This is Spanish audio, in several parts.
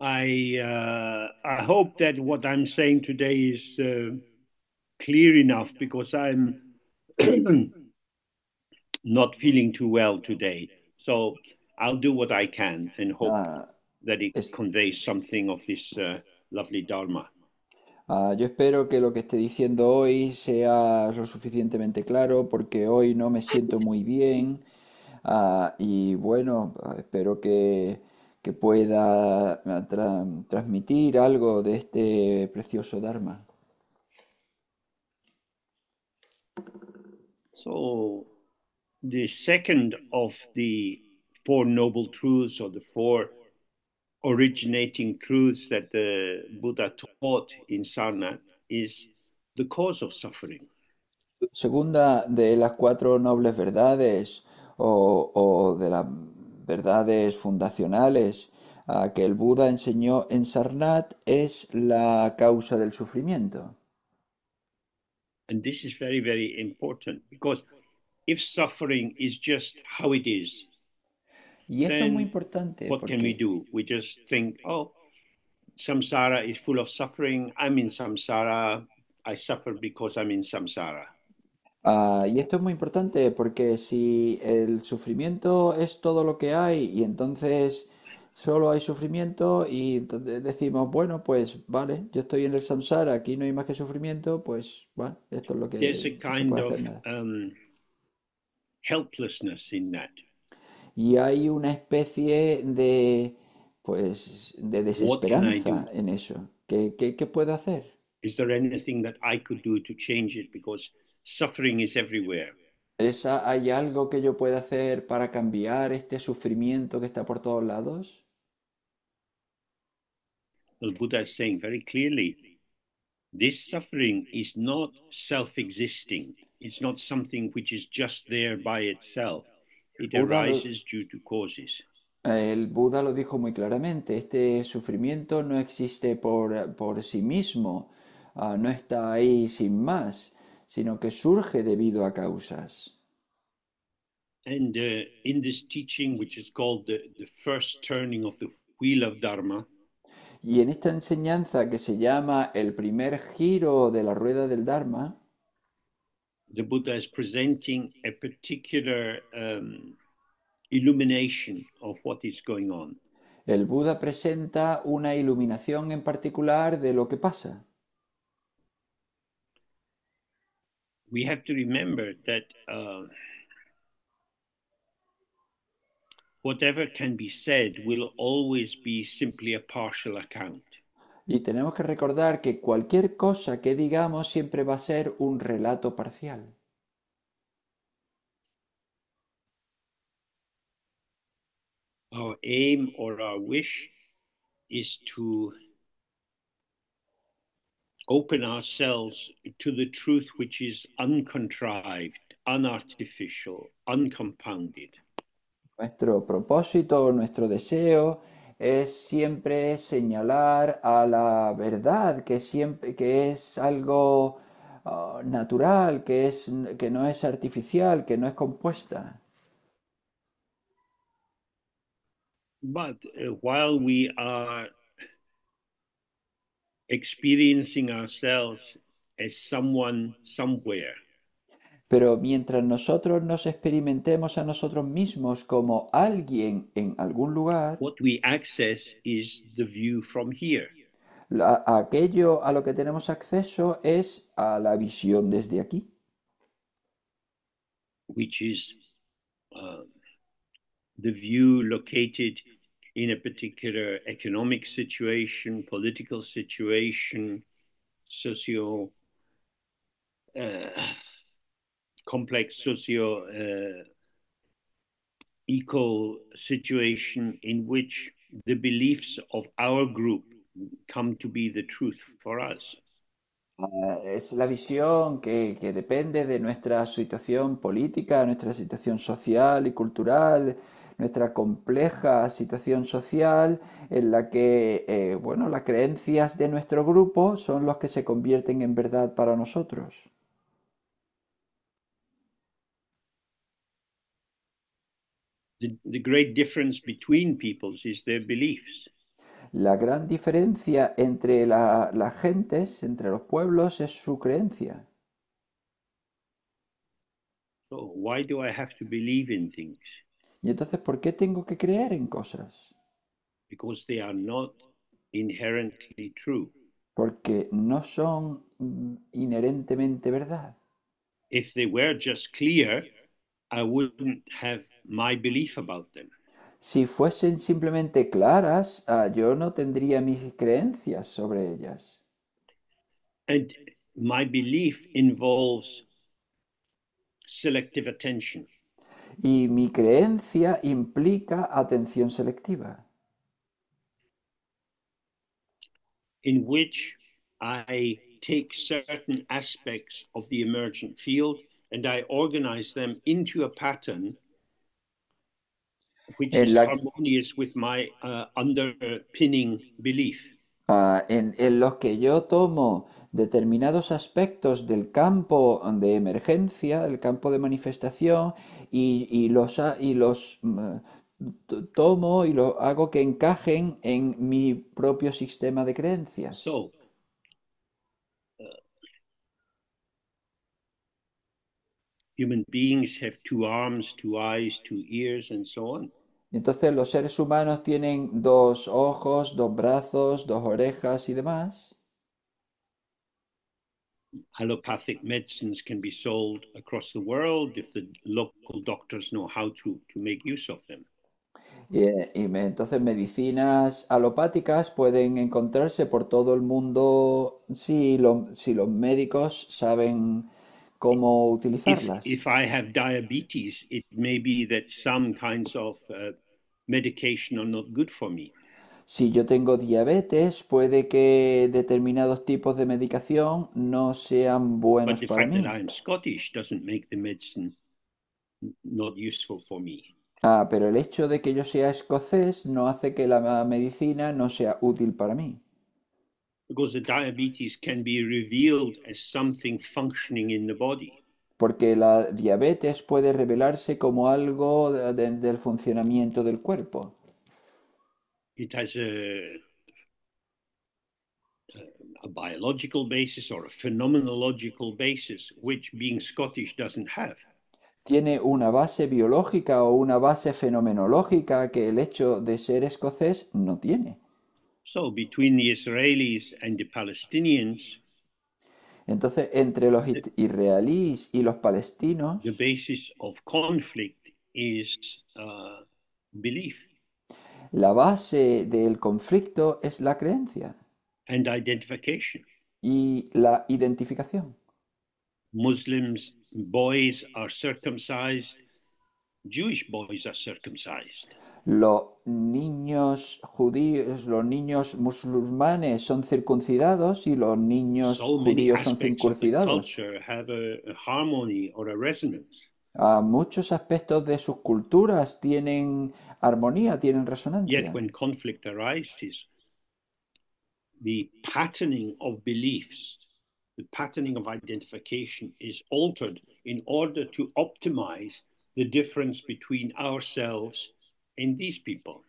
I hope that what I'm saying today is clear enough because I'm not feeling too well today. So I'll do what I can and hope Ah, that it es- conveys something of this lovely Dharma. yo espero que lo que esté diciendo hoy sea lo suficientemente claro porque hoy no me siento muy bien. Y bueno, espero que pueda transmitir algo de este precioso Dharma. So the second of the Four Noble Truths or the four originating truths that the Buddha taught in Sarnath is the cause of suffering. Segunda de las cuatro nobles verdades o de las verdades fundacionales que el Buda enseñó en Sarnath es la causa del sufrimiento. And this is very, very important because if suffering is just how it is, Y esto es muy then importante what can we porque do? We just think, oh, samsara is full of suffering. I'm in samsara. I suffer because I'm in samsara. y esto es muy importante porque si el sufrimiento es todo lo que hay y entonces solo hay sufrimiento y entonces decimos, bueno, pues vale, yo estoy en el samsara, aquí no hay más que sufrimiento, pues bueno, esto es lo There's que a no se kind puede of hacer nada. helplessness in that. Y hay una especie de, pues, de What can I do? desesperanza en eso. ¿Qué puedo hacer? Is there anything that I could do to change it? Because suffering is everywhere. ¿Hay algo que yo pueda hacer para cambiar este sufrimiento que está por todos lados? The Buddha is saying very clearly this suffering is not self existing, it's not something which is just there by itself, it Buda lo- arises due to causes. el Buda lo dijo muy claramente, este sufrimiento no existe por sí mismo, no está ahí sin más, sino que surge debido a causas. And in this teaching, which is called the first turning of the wheel of Dharma, Y en esta enseñanza que se llama el primer giro de la rueda del Dharma, the Buddha is presenting a particular illumination of what is going on. el Buda presenta una iluminación en particular de lo que pasa. We have to remember that whatever can be said will always be simply a partial account. Y tenemos que recordar que cualquier cosa que digamos siempre va a ser un relato parcial. Our aim or our wish is to open ourselves to the truth which is uncontrived, unartificial, uncompounded. Nuestro propósito, nuestro deseo es siempre señalar a la verdad, que siempre que es algo natural, que no es artificial, que no es compuesta. But while we are experiencing ourselves as someone somewhere, Pero mientras nosotros nos experimentemos a nosotros mismos como alguien en algún lugar, what we access is the view from here, aquello a lo que tenemos acceso es a la visión desde aquí, which is uh, the view located in a particular economic situation, political situation, socio complex socio eco situation in which the beliefs of our group come to be the truth for us. Es la visión que depende de nuestra situación política, nuestra situación social y cultural, nuestra compleja situación social en la que, bueno, las creencias de nuestro grupo son los que se convierten en verdad para nosotros. The great difference between peoples is their beliefs. La gran diferencia entre las gentes, entre los pueblos, es su creencia. So why do I have to believe in things? Y entonces, ¿por qué tengo que creer en cosas? Because they are not inherently true. Porque no son inherentemente verdad. If they were just clear, I wouldn't have my belief about them. Si fuesen simplemente claras, yo no tendría mis creencias sobre ellas. And my belief involves selective attention, Y mi creencia implica atención selectiva, in which I take certain aspects of the emergent field and I organize them into a pattern which en is la, harmonious with my underpinning belief. en los que yo tomo determinados aspectos del campo de emergencia, el campo de manifestación, y los tomo y lo hago que encajen en mi propio sistema de creencias. So, human beings have two arms, two eyes, two ears, and so on. Entonces los seres humanos tienen dos ojos, dos brazos, dos orejas y demás. Allopathic medicines can be sold across the world if the local doctors know how to make use of them. Entonces medicinas alopáticas pueden encontrarse por todo el mundo si los médicos saben cómo utilizarlas. If I have diabetes, it may be that some kinds of medication are not good for me. Si yo tengo diabetes, puede que determinados tipos de medicación no sean But buenos the para fact that mí. I am Scottish doesn't make the medicine not useful for me. Pero el hecho de que yo sea escocés no hace que la medicina no sea útil para mí. Because the diabetes can be revealed as something functioning in the body. Porque la diabetes puede revelarse como algo del funcionamiento del cuerpo. It has a biological basis or a phenomenological basis, which being Scottish doesn't have. Tiene una base biológica o una base fenomenológica que el hecho de ser escocés no tiene. So between the Israelis and the Palestinians, Entonces, entre los the, israelíes y los the palestinos, basis of conflict is belief la base del conflicto es la creencia and identification. y la identificación. Muslims boys are circumcised, Jewish boys are circumcised. Los niños judíos, los niños musulmanes son circuncidados y los niños So many judíos son aspects of the circuncidados. culture have a harmony or a resonance. Muchos aspectos de sus culturas tienen armonía, tienen Yet resonancia. when conflict arises, the patterning of beliefs, the patterning of identification is altered in order to optimize the difference between ourselves and these people.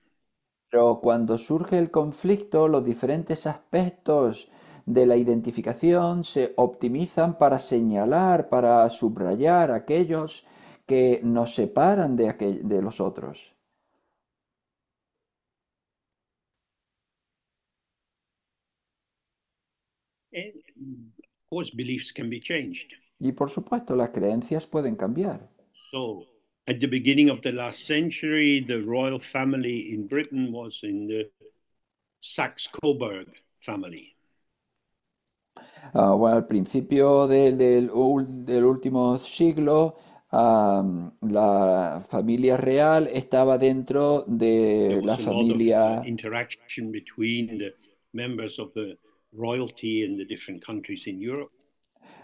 Pero cuando surge el conflicto, los diferentes aspectos de la identificación se optimizan para señalar, para subrayar aquellos que nos separan de los otros. And of course, beliefs can be changed. Y por supuesto, las creencias pueden cambiar. So, at the beginning of the last century, the royal family in Britain was in the Saxe-Coburg family. Bueno, al principio del último siglo, la familia real estaba dentro There de la was a lot of familia interaction between the members of the royalty in the different countries in Europe.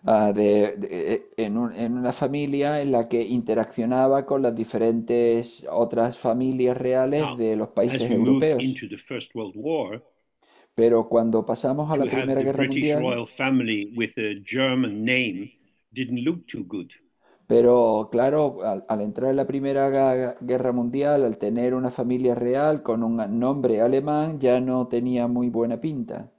en una familia en la que interaccionaba con las diferentes otras familias reales Now, de los as países we moved europeos. into the First World War, Pero cuando pasamos a to la have Primera the Guerra British Mundial, royal family with a German name didn't look too good. Pero claro, al entrar en la Primera Guerra Mundial, al tener una familia real con un nombre alemán, ya no tenía muy buena pinta.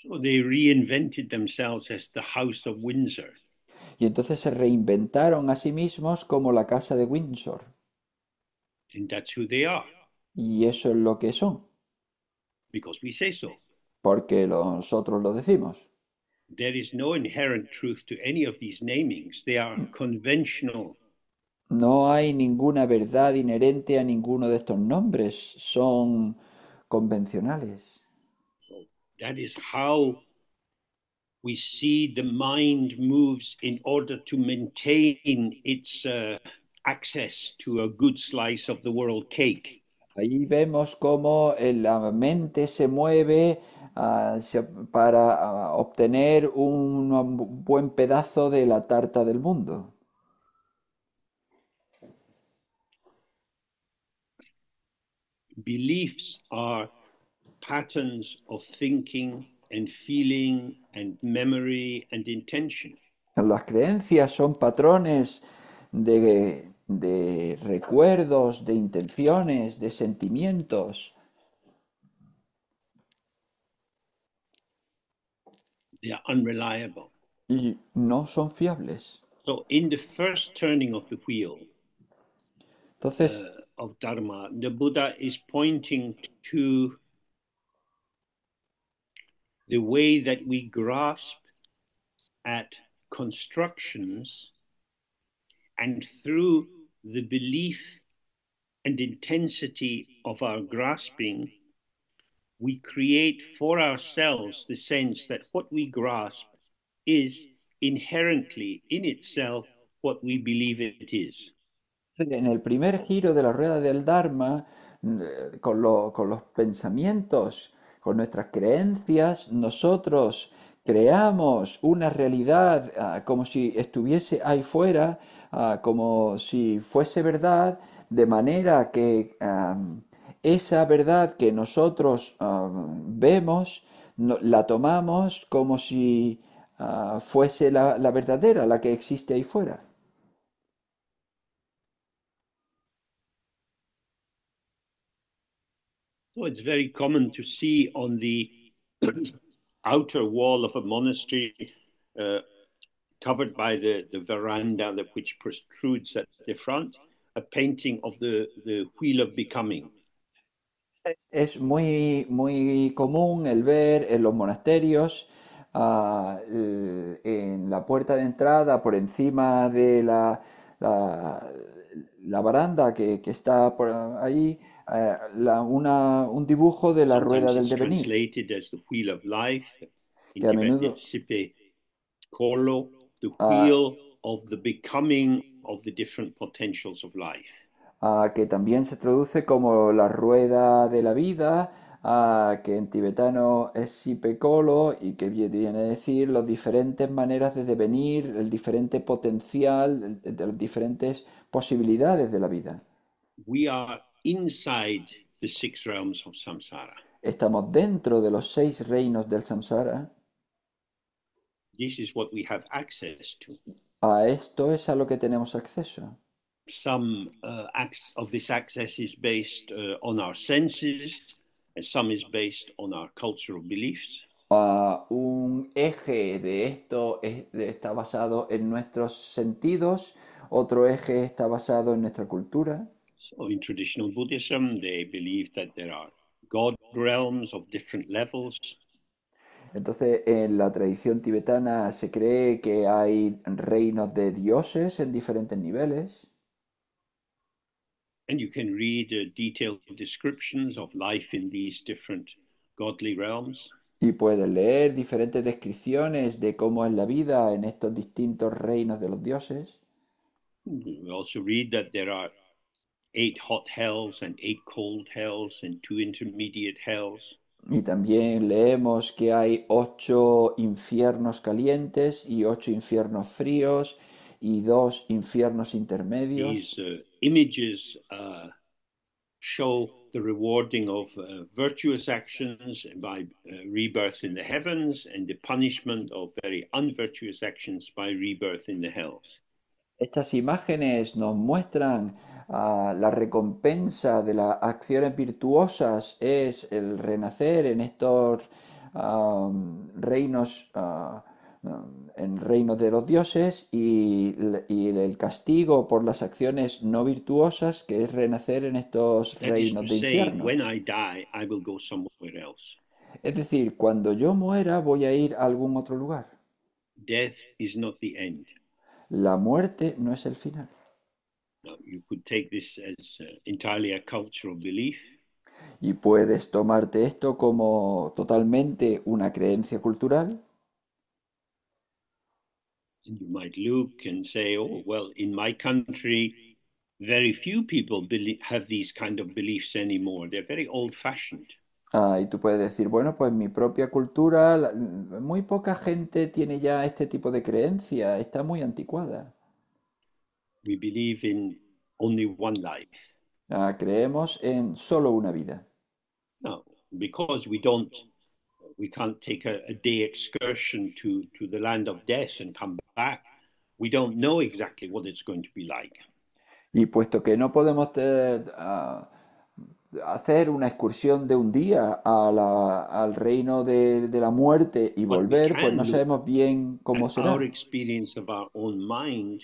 So they reinvented themselves as the House of Windsor. Y entonces se reinventaron a sí mismos como la Casa de Windsor. And that's who they are, Y eso es lo que son, because we say so. porque nosotros lo decimos. There is no inherent truth to any of these namings. They are conventional. No hay ninguna verdad inherente a ninguno de estos nombres, son convencionales. So that is how we see the mind moves in order to maintain its access to a good slice of the world cake. Ahí vemos cómo la mente se mueve para obtener un buen pedazo de la tarta del mundo. Beliefs are patterns of thinking and feeling and memory and intention. Las creencias son patrones de recuerdos, de intenciones, de sentimientos They are unreliable. y no son fiables. So, in the first turning of the wheel Entonces, of Dharma, the Buddha is pointing to the way that we grasp at constructions, and through the belief and intensity of our grasping, we create for ourselves the sense that what we grasp is inherently in itself what we believe it is. en el primer giro de la rueda del Dharma, con los pensamientos, con nuestras creencias, nosotros creamos una realidad como si estuviese ahí fuera, como si fuese verdad, de manera que esa verdad que nosotros vemos, la tomamos como si fuese la verdadera, la que existe ahí fuera. So it's very common to see on the outer wall of a monastery, uh, covered by the veranda which protrudes at the front, a painting of the Wheel of Becoming. Es muy común el ver en los monasterios, en la puerta de entrada, por encima de la- la baranda que está por ahí, un dibujo de la rueda Sometimes del it's devenir, translated as the Wheel of Life. In que a Tibet, menudo, it's Sipe Kolo, the ah, wheel of the becoming of the different potentials of life. que también se traduce como la rueda de la vida, que en tibetano es Sipekolo y que viene a decir las diferentes maneras de devenir, el diferente potencial, de las diferentes posibilidades de la vida. We are inside the six realms of samsara. Estamos dentro de los 6 reinos del samsara. This is what we have access to. A esto es a lo que tenemos acceso. Some acts of this access is based on our senses, and some is based on our cultural beliefs. Un eje de esto está basado en nuestros sentidos, otro eje está basado en nuestra cultura. So, in traditional Buddhism, they believe that there are God realms of different levels, Entonces, en la tradición tibetana se cree que hay reinos de dioses en diferentes niveles and you can read detailed descriptions of life in these different godly realms. y puedes leer diferentes descripciones de cómo es la vida en estos distintos reinos de los dioses. We also read that there are 8 hot hells and 8 cold hells and 2 intermediate hells. Y también leemos que hay 8 infiernos calientes y 8 infiernos fríos y 2 infiernos intermedios. These images show the rewarding of virtuous actions by rebirth in the heavens and the punishment of very unvirtuous actions by rebirth in the hells. Estas imágenes nos muestran la recompensa de las acciones virtuosas es el renacer en estos reinos, en reinos de los dioses y el castigo por las acciones no virtuosas que es renacer en estos That is reinos to de say, infierno. when I die, I will go somewhere else. Es decir, cuando yo muera voy a ir a algún otro lugar. Death is not the end. La muerte no es el final. Now, you could take this as entirely a cultural belief, Y puedes tomarte esto como totalmente una creencia cultural. and you might look and say, oh, well, in my country, very few people have these kind of beliefs anymore. They're very old fashioned. Y tú puedes decir, bueno, pues mi propia cultura, muy poca gente tiene ya este tipo de creencia, está muy anticuada. We believe in only one life. Creemos en solo una vida. Now, because we can't take a day excursion to the land of death and come back, we don't know exactly what it's going to be like. Y puesto que no podemos hacer una excursión de un día al reino de la muerte y But we volver, pues no can look sabemos bien at cómo our será. experience of our own mind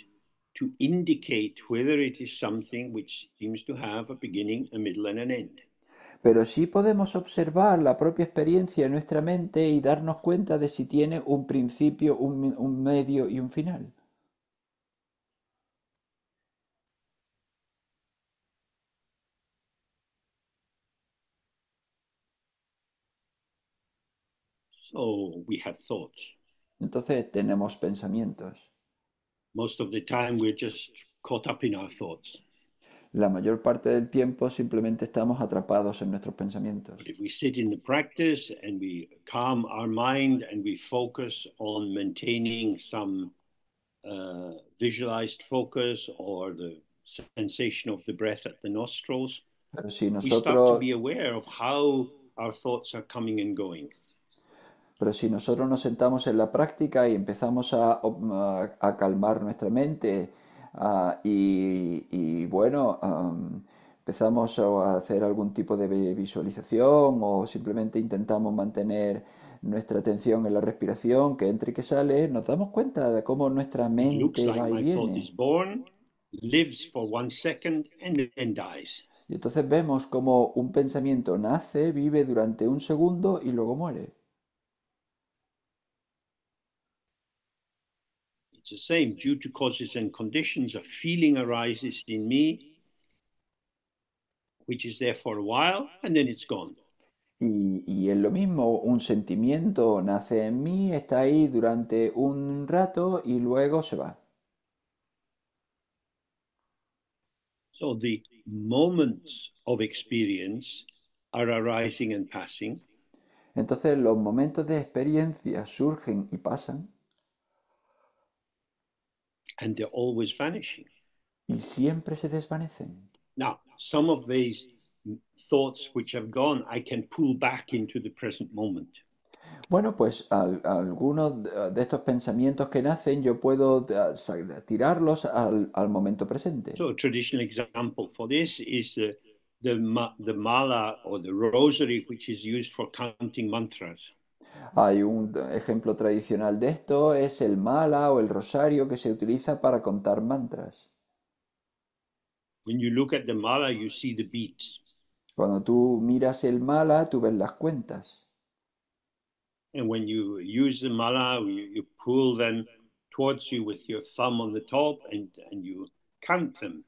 to indicate whether it is something which seems to have a beginning, a middle, and an end. Pero sí podemos observar la propia experiencia en nuestra mente y darnos cuenta de si tiene un principio, un medio y un final. So we have thoughts. Entonces tenemos pensamientos. Most of the time, we're just caught up in our thoughts. La mayor parte del tiempo simplemente estamos atrapados en nuestros But pensamientos. if we sit in the practice and we calm our mind and we focus on maintaining some visualized focus or the sensation of the breath at the nostrils, Pero si we start to nosotros, be aware of how our thoughts are coming and going. pero si nosotros nos sentamos en la práctica y empezamos a calmar nuestra mente bueno, empezamos a hacer algún tipo de visualización o simplemente intentamos mantener nuestra atención en la respiración que entra y que sale, nos damos cuenta de cómo nuestra It looks mente like va y my thought viene. is born, lives for 1 second, and then dies. Y entonces vemos cómo un pensamiento nace, vive durante un segundo y luego muere. It's the same. Due to causes and conditions, a feeling arises in me, which is there for a while, and then it's gone. Y es lo mismo, un sentimiento nace en mí, está ahí durante un rato y luego se va. So the moments of experience are arising and passing, Entonces los momentos de experiencia surgen y pasan and they're always vanishing. y siempre se desvanecen. Now, some of these thoughts which have gone, I can pull back into the present moment. Bueno, pues algunos de estos pensamientos que nacen yo puedo tirarlos al momento presente. So a traditional example for this is the mala or the rosary, which is used for counting mantras. Hay un ejemplo tradicional de esto, es el mala o el rosario que se utiliza para contar mantras. When you look at the mala, you see the beats. Cuando tú miras el mala, tú ves las cuentas. And when you use the mala, you pull them towards you with your thumb on the top and you count them.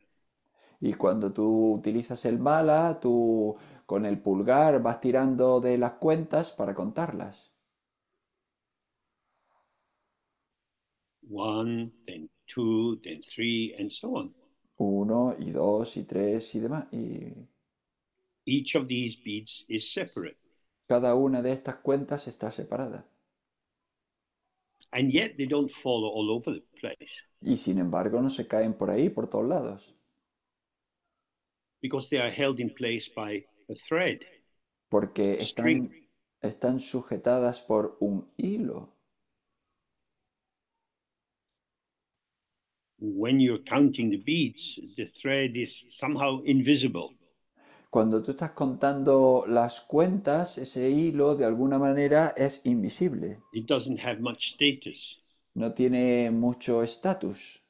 Y cuando tú utilizas el mala, tú con el pulgar vas tirando de las cuentas para contarlas. One, then two, then three, and so on. Uno y dos y tres y demás. Y Each of these beads is separate. cada una de estas cuentas está separada. And yet they don't fall all over the place. Y sin embargo no se caen por ahí, por todos lados. because they are held in place by a thread, porque a string. están sujetadas por un hilo. When you're counting the beads, the thread is somehow invisible. Cuando tú estás contando las cuentas, ese hilo de alguna manera es invisible, It doesn't have much status. no tiene mucho estatus.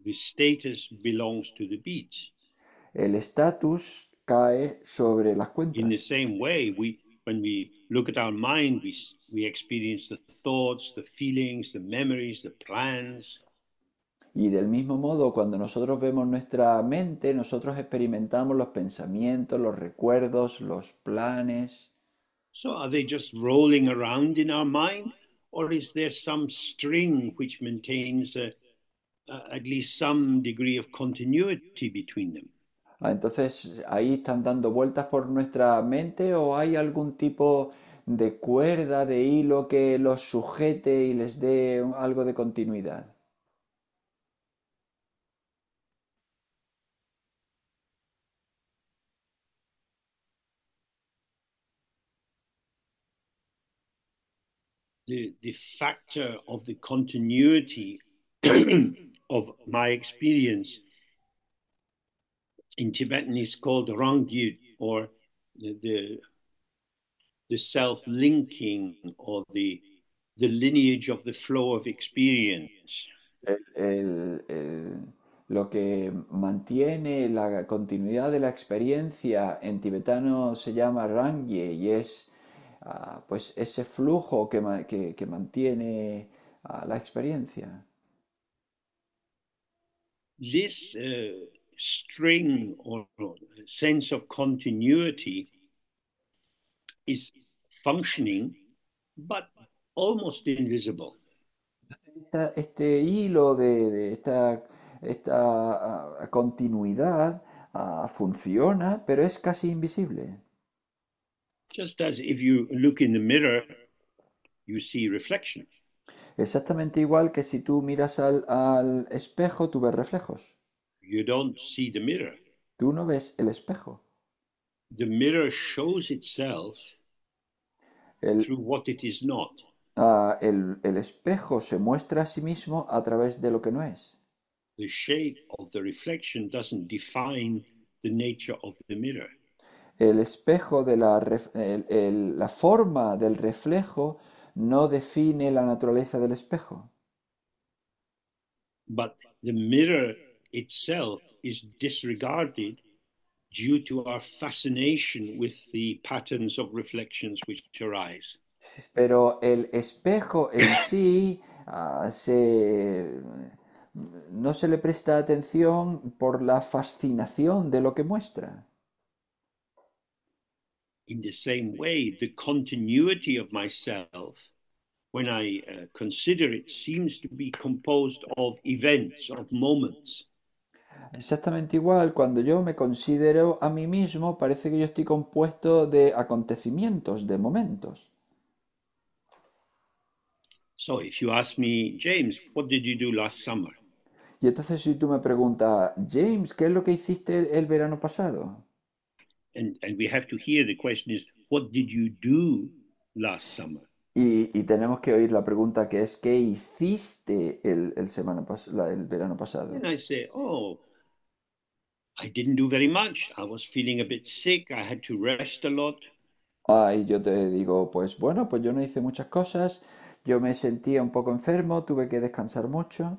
The status belongs to the beads. El estatus cae sobre las In the cuentas. same way, when we look at our mind, we experience the thoughts, the feelings, the memories, the plans. Y del mismo modo, cuando nosotros vemos nuestra mente, nosotros experimentamos los pensamientos, los recuerdos, los planes. So are they just rolling around in our mind, or is there some string which maintains at least some degree of continuity between them? Entonces, ¿ahí están dando vueltas por nuestra mente o hay algún tipo de cuerda, de hilo que los sujete y les dé algo de continuidad? The factor of the continuity of my experience in Tibetan is called Rangyut, or the, the self linking, or the lineage of the flow of experience. Lo que mantiene la continuidad de la experiencia en tibetano se llama Rangye y es pues ese flujo que mantiene la experiencia. This string or sense of continuity is functioning, but almost invisible. Este hilo de esta continuidad funciona, pero es casi invisible. Just as if you look in the mirror, you see reflection. Exactamente igual que si tú miras al espejo, tú ves reflejos. You don't see the mirror. Tú no ves el espejo. The mirror shows itself El, through what it is not. el espejo se muestra a sí mismo a través de lo que no es. The shape of the reflection doesn't define the nature of the mirror. El espejo de la forma del reflejo no define la naturaleza del espejo. But the mirror itself is disregarded due to our fascination with the patterns of reflections which arise. Pero el espejo en sí no se le presta atención por la fascinación de lo que muestra. In the same way, the continuity of myself, when I consider it, seems to be composed of events, of moments. Exactamente igual, cuando yo me considero a mí mismo, parece que yo estoy compuesto de acontecimientos, de momentos. So if you ask me, James, what did you do last summer? Y entonces si tú me preguntas, James, ¿qué es lo que hiciste el verano pasado? And we have to hear the question is, what did you do last summer? Y tenemos que oír la pregunta que es, ¿qué hiciste el verano pasado? And I say, oh, I didn't do very much. I was feeling a bit sick. I had to rest a lot. Y yo te digo, pues bueno, pues yo no hice muchas cosas, yo me sentía un poco enfermo, tuve que descansar mucho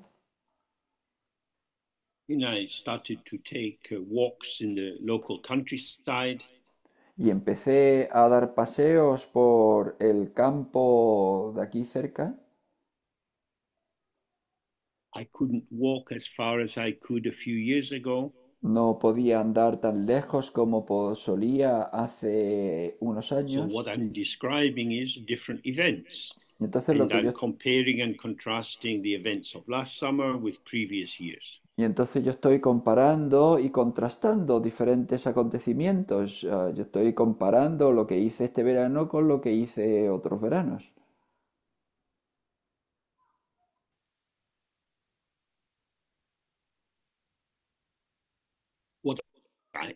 And I started to take walks in the local countryside. y empecé a dar paseos por el campo de aquí cerca. I couldn't walk as far as I could a few years ago. No podía andar tan lejos como solía hace unos So what años. I'm describing is different events. Y entonces And I'm comparing and contrasting the events of last summer with previous years. yo estoy comparando y contrastando diferentes acontecimientos. Yo estoy comparando lo que hice este verano con lo que hice otros veranos. What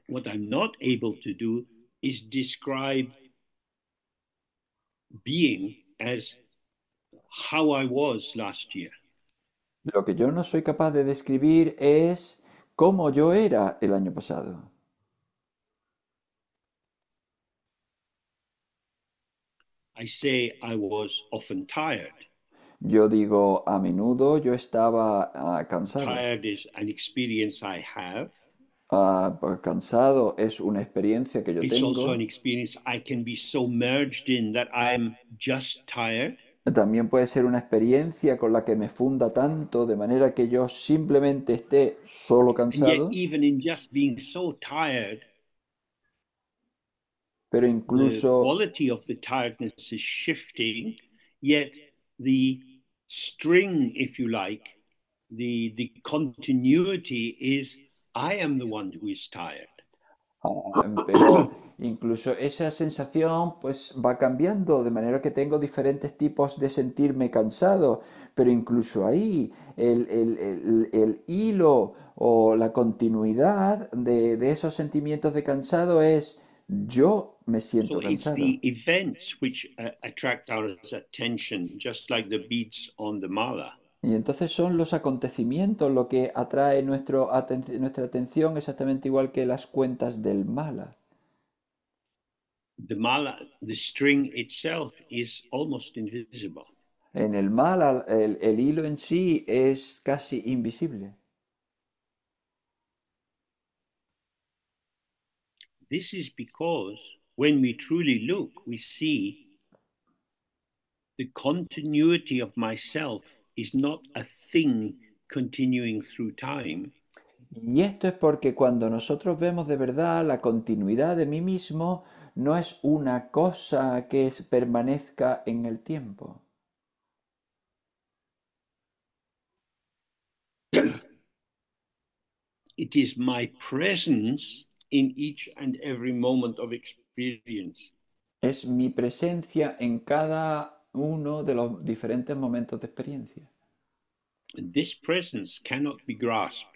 what I'm not able to do is describe being as how I was last year. Lo que yo no soy capaz de describir es cómo yo era el año pasado. I say I was often tired. Yo digo, a menudo yo estaba cansado. Tired is an experience I have. Pues cansado es una experiencia que yo It's also an tengo. experience I can be so merged in that I'm just tired. También puede ser una experiencia con la que me funda tanto de manera que yo simplemente esté solo And yet, cansado, even in just being so tired, pero the incluso quality of the tiredness is shifting, yet the string, if you like, the continuity is I am the one who is tired. Pero incluso esa sensación pues va cambiando, de manera que tengo diferentes tipos de sentirme cansado, pero incluso ahí el hilo o la continuidad de esos sentimientos de cansado es yo me So siento it's cansado. the events which attract our attention, just like the beads on the mala. Y entonces son los acontecimientos lo que atrae nuestra atención exactamente igual que las cuentas del mala. The mala, the string itself is almost invisible. En el mala el hilo en sí es casi invisible. This is because when we truly look, we see the continuity of myself is not a thing continuing through time. Y esto es porque cuando nosotros vemos de verdad la continuidad de mí mismo, no es una cosa que permanezca en el tiempo. It is my presence in each and every moment of experience. Es mi presencia en cada uno de los diferentes momentos de experiencia. And this presence cannot be grasped.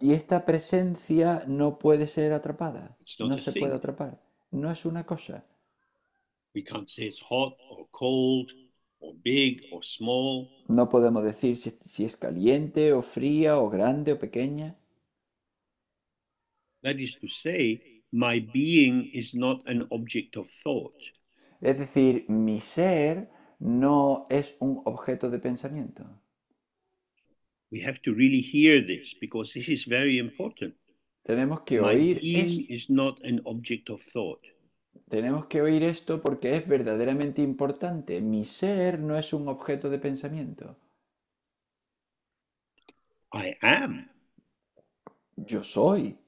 Y esta presencia no puede ser atrapada, It's no not a se puede thing. atrapar, no es una cosa. We can't say it's hot or cold or big or small. No podemos decir si es caliente o fría o grande o pequeña. That is to say, my being is not an object of thought. Es decir, mi ser no es un objeto de pensamiento. We have to really hear this because this is very important. Tenemos que My oír being esto. is not an object of thought. Tenemos que oír esto porque es verdaderamente importante. Mi ser no es un objeto de pensamiento. I am, Yo soy,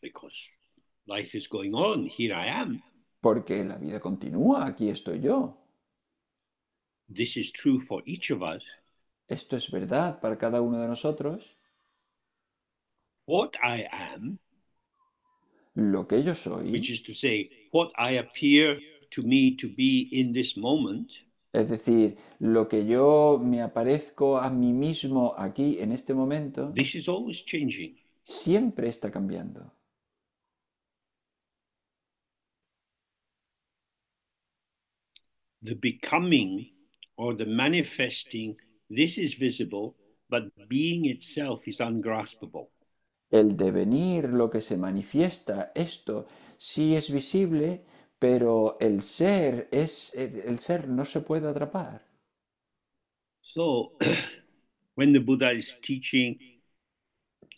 because life is going on. Here I am. porque la vida continúa, aquí estoy yo. This is true for each of us. Esto es verdad para cada uno de nosotros. What I am, Lo que yo which soy, is to say, what I appear to me to be in this moment, es decir, lo que yo me aparezco a mí mismo aquí en este momento, this is always changing. siempre está cambiando. The becoming or the manifesting, this is visible, but being itself is ungraspable. El devenir, lo que se manifiesta, esto sí es visible, pero el ser no se puede atrapar. So, when the Buddha is teaching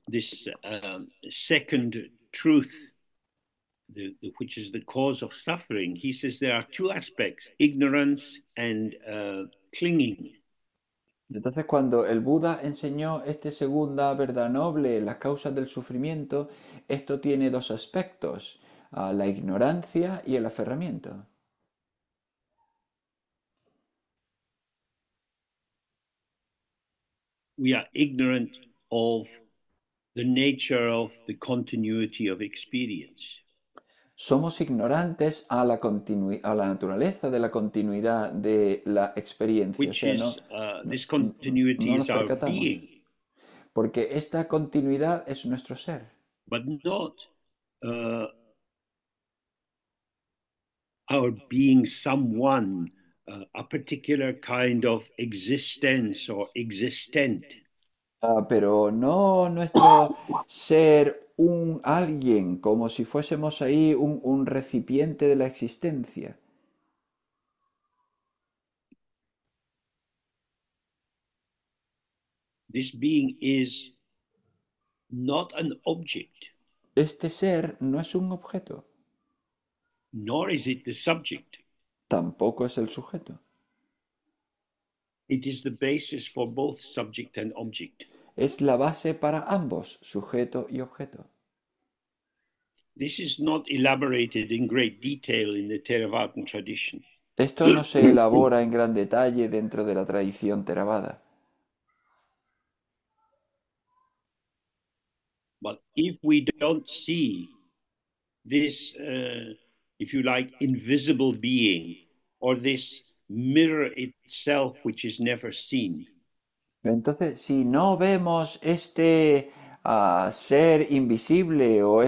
this second truth, which is the cause of suffering, he says there are two aspects: ignorance and clinging. Entonces, cuando el Buda enseñó esta segunda verdad noble, las causas del sufrimiento, esto tiene dos aspectos, la ignorancia y el aferramiento. We are ignorant of the nature of the continuity of experience, Somos ignorantes a la naturaleza de la continuidad de la experiencia, o which sea, is this no continuity nos is our percatamos. being. porque esta continuidad es nuestro ser, but not uh, our being someone, a particular kind of existence or existent. pero no nuestro ser un alguien, como si fuésemos ahí un recipiente de la existencia. This being is not an object, Este ser no es un objeto, nor is it the subject. tampoco es el sujeto. It is the basis for both subject and object. Es la base para ambos, sujeto y objeto. This is not elaborated in great detail in the Theravadan tradition. Esto no se elabora en gran detalle dentro de la tradición Theravada. But if we don't see this, if you like, invisible being or this mirror itself, which is never seen, Entonces, si no vemos este ser invisible o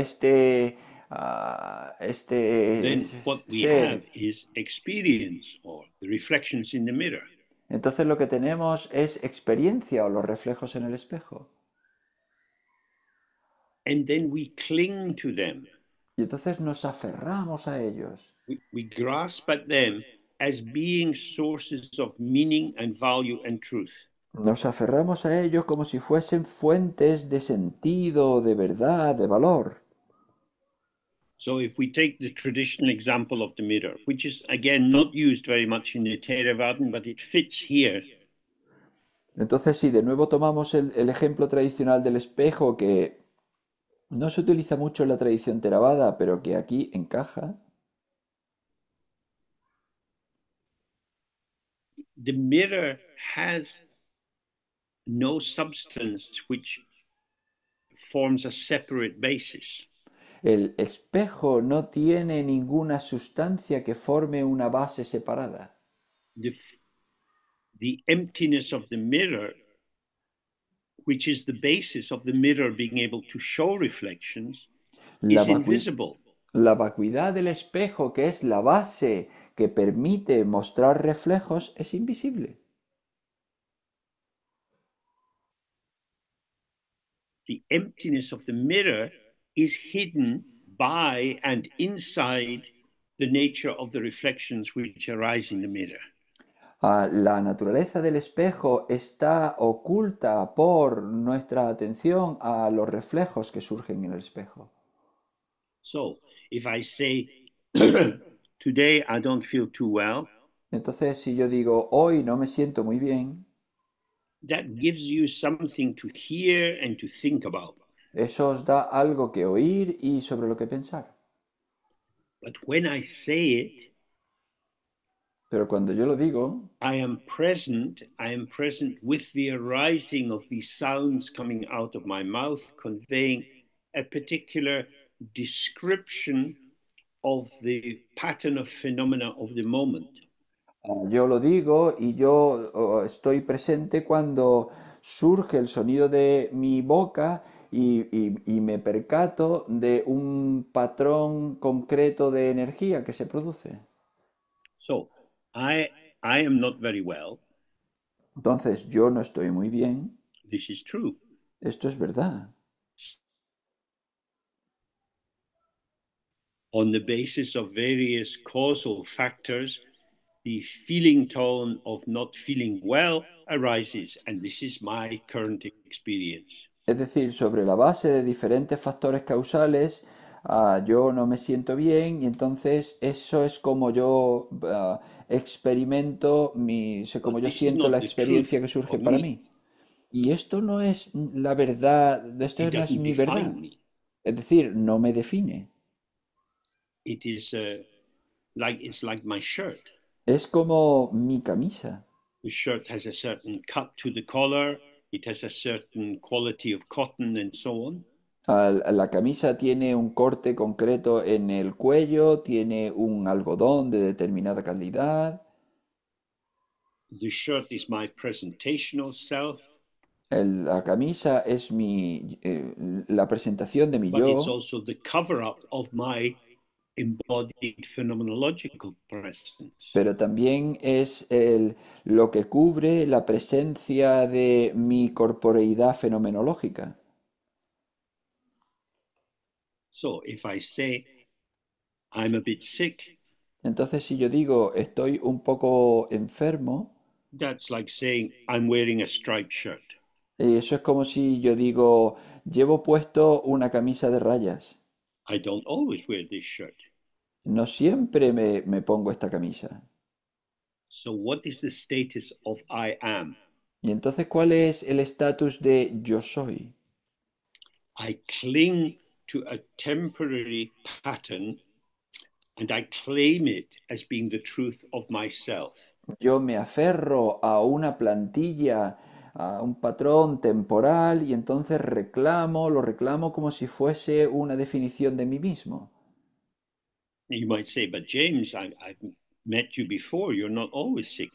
then what we have ser, is experience or the reflections in the mirror. entonces lo que tenemos es experiencia o los reflejos en el espejo. And then we cling to them. Y entonces nos aferramos a ellos. We grasp at them as being sources of meaning and value and truth. Nos aferramos a ellos como si fuesen fuentes de sentido, de verdad, de valor. So if we take the traditional example of the mirror, which is again not used very much in the Theravadan, but it fits here. Entonces, si de nuevo tomamos el ejemplo tradicional del espejo, que no se utiliza mucho en la tradición Theravada, pero que aquí encaja, The mirror has no substance which forms a separate basis. el espejo no tiene ninguna sustancia que forme una base separada. The, the emptiness of the mirror, which is the basis of the mirror being able to show reflections, La is vacui- invisible. la vacuidad del espejo, que es la base que permite mostrar reflejos, es invisible. The emptiness of the mirror is hidden by and inside the nature of the reflections which arise in the mirror. La naturaleza del espejo está oculta por nuestra atención a los reflejos que surgen en el espejo. So if I say, today I don't feel too well, Entonces, si yo digo, hoy no me siento muy bien, that gives you something to hear and to think about. eso os da algo que oír y sobre lo que pensar. But when I say it, Pero cuando yo lo digo, I am present with the arising of these sounds coming out of my mouth, conveying a particular description of the pattern of phenomena of the moment. yo lo digo y yo estoy presente cuando surge el sonido de mi boca y me percato de un patrón concreto de energía que se produce. So I I am not very well. Entonces, yo no estoy muy bien. This is true. Esto es verdad. On the basis of various causal factors, the feeling tone of not feeling well arises, and this is my current experience. Es decir, sobre la base de diferentes factores causales, yo no me siento bien y entonces eso es como yo experimento como But yo this is siento la not the experiencia truth que surge of para me. mí. Y esto no es la verdad, esto It no es doesn't mi define verdad. me. Es decir, no me define. It is like it's like my shirt. Es como mi camisa. The shirt has a certain cut to the collar, it has a certain quality of cotton, and so on. La camisa tiene un corte concreto en el cuello, tiene un algodón de determinada calidad. The shirt is my presentational self. La camisa es la presentación de mi but it's yo, also the cover up of my embodied phenomenological presence. pero también es lo que cubre la presencia de mi corporeidad fenomenológica. So if I say I'm a bit sick, Entonces, si yo digo estoy un poco enfermo, that's like saying I'm wearing a striped shirt. eso es como si yo digo llevo puesto una camisa de rayas. I don't always wear this shirt. No siempre me pongo esta camisa. So what is the status of I am? Y entonces, ¿cuál es el estatus de yo soy? I cling to a temporary pattern and I claim it as being the truth of myself. Yo me aferro a una plantilla, a un patrón temporal y entonces lo reclamo como si fuese una definición de mí mismo. You might say, but James, I've met you before. You're not always sick.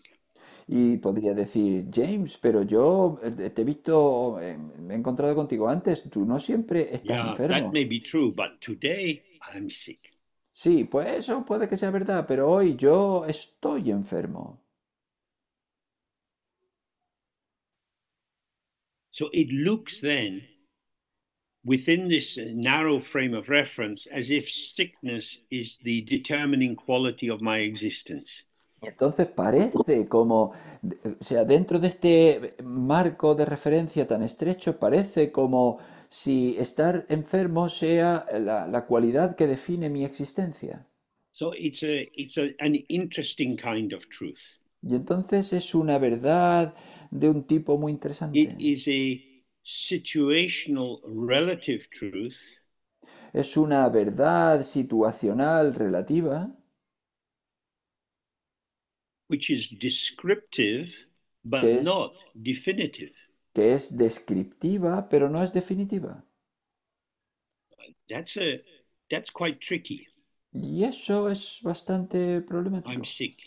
Y podría decir, James, pero yo te he visto, me he encontrado contigo antes, tú no siempre estás Yeah, that enfermo. may be true, but today I'm sick. Sí, pues eso puede que sea verdad, pero hoy yo estoy enfermo. So it looks then within this narrow frame of reference as if sickness is the determining quality of my existence. Y entonces parece como, o sea, dentro de este marco de referencia tan estrecho, parece como si estar enfermo sea la cualidad que define mi existencia. So an interesting kind of truth. Y entonces es una verdad de un tipo muy It interesante. is a situational relative truth, Es una verdad situacional relativa, which is descriptive but que es, not definitive. que es descriptiva, pero no es definitiva. That's a that's quite tricky. Y eso es bastante I'm problemático. sick.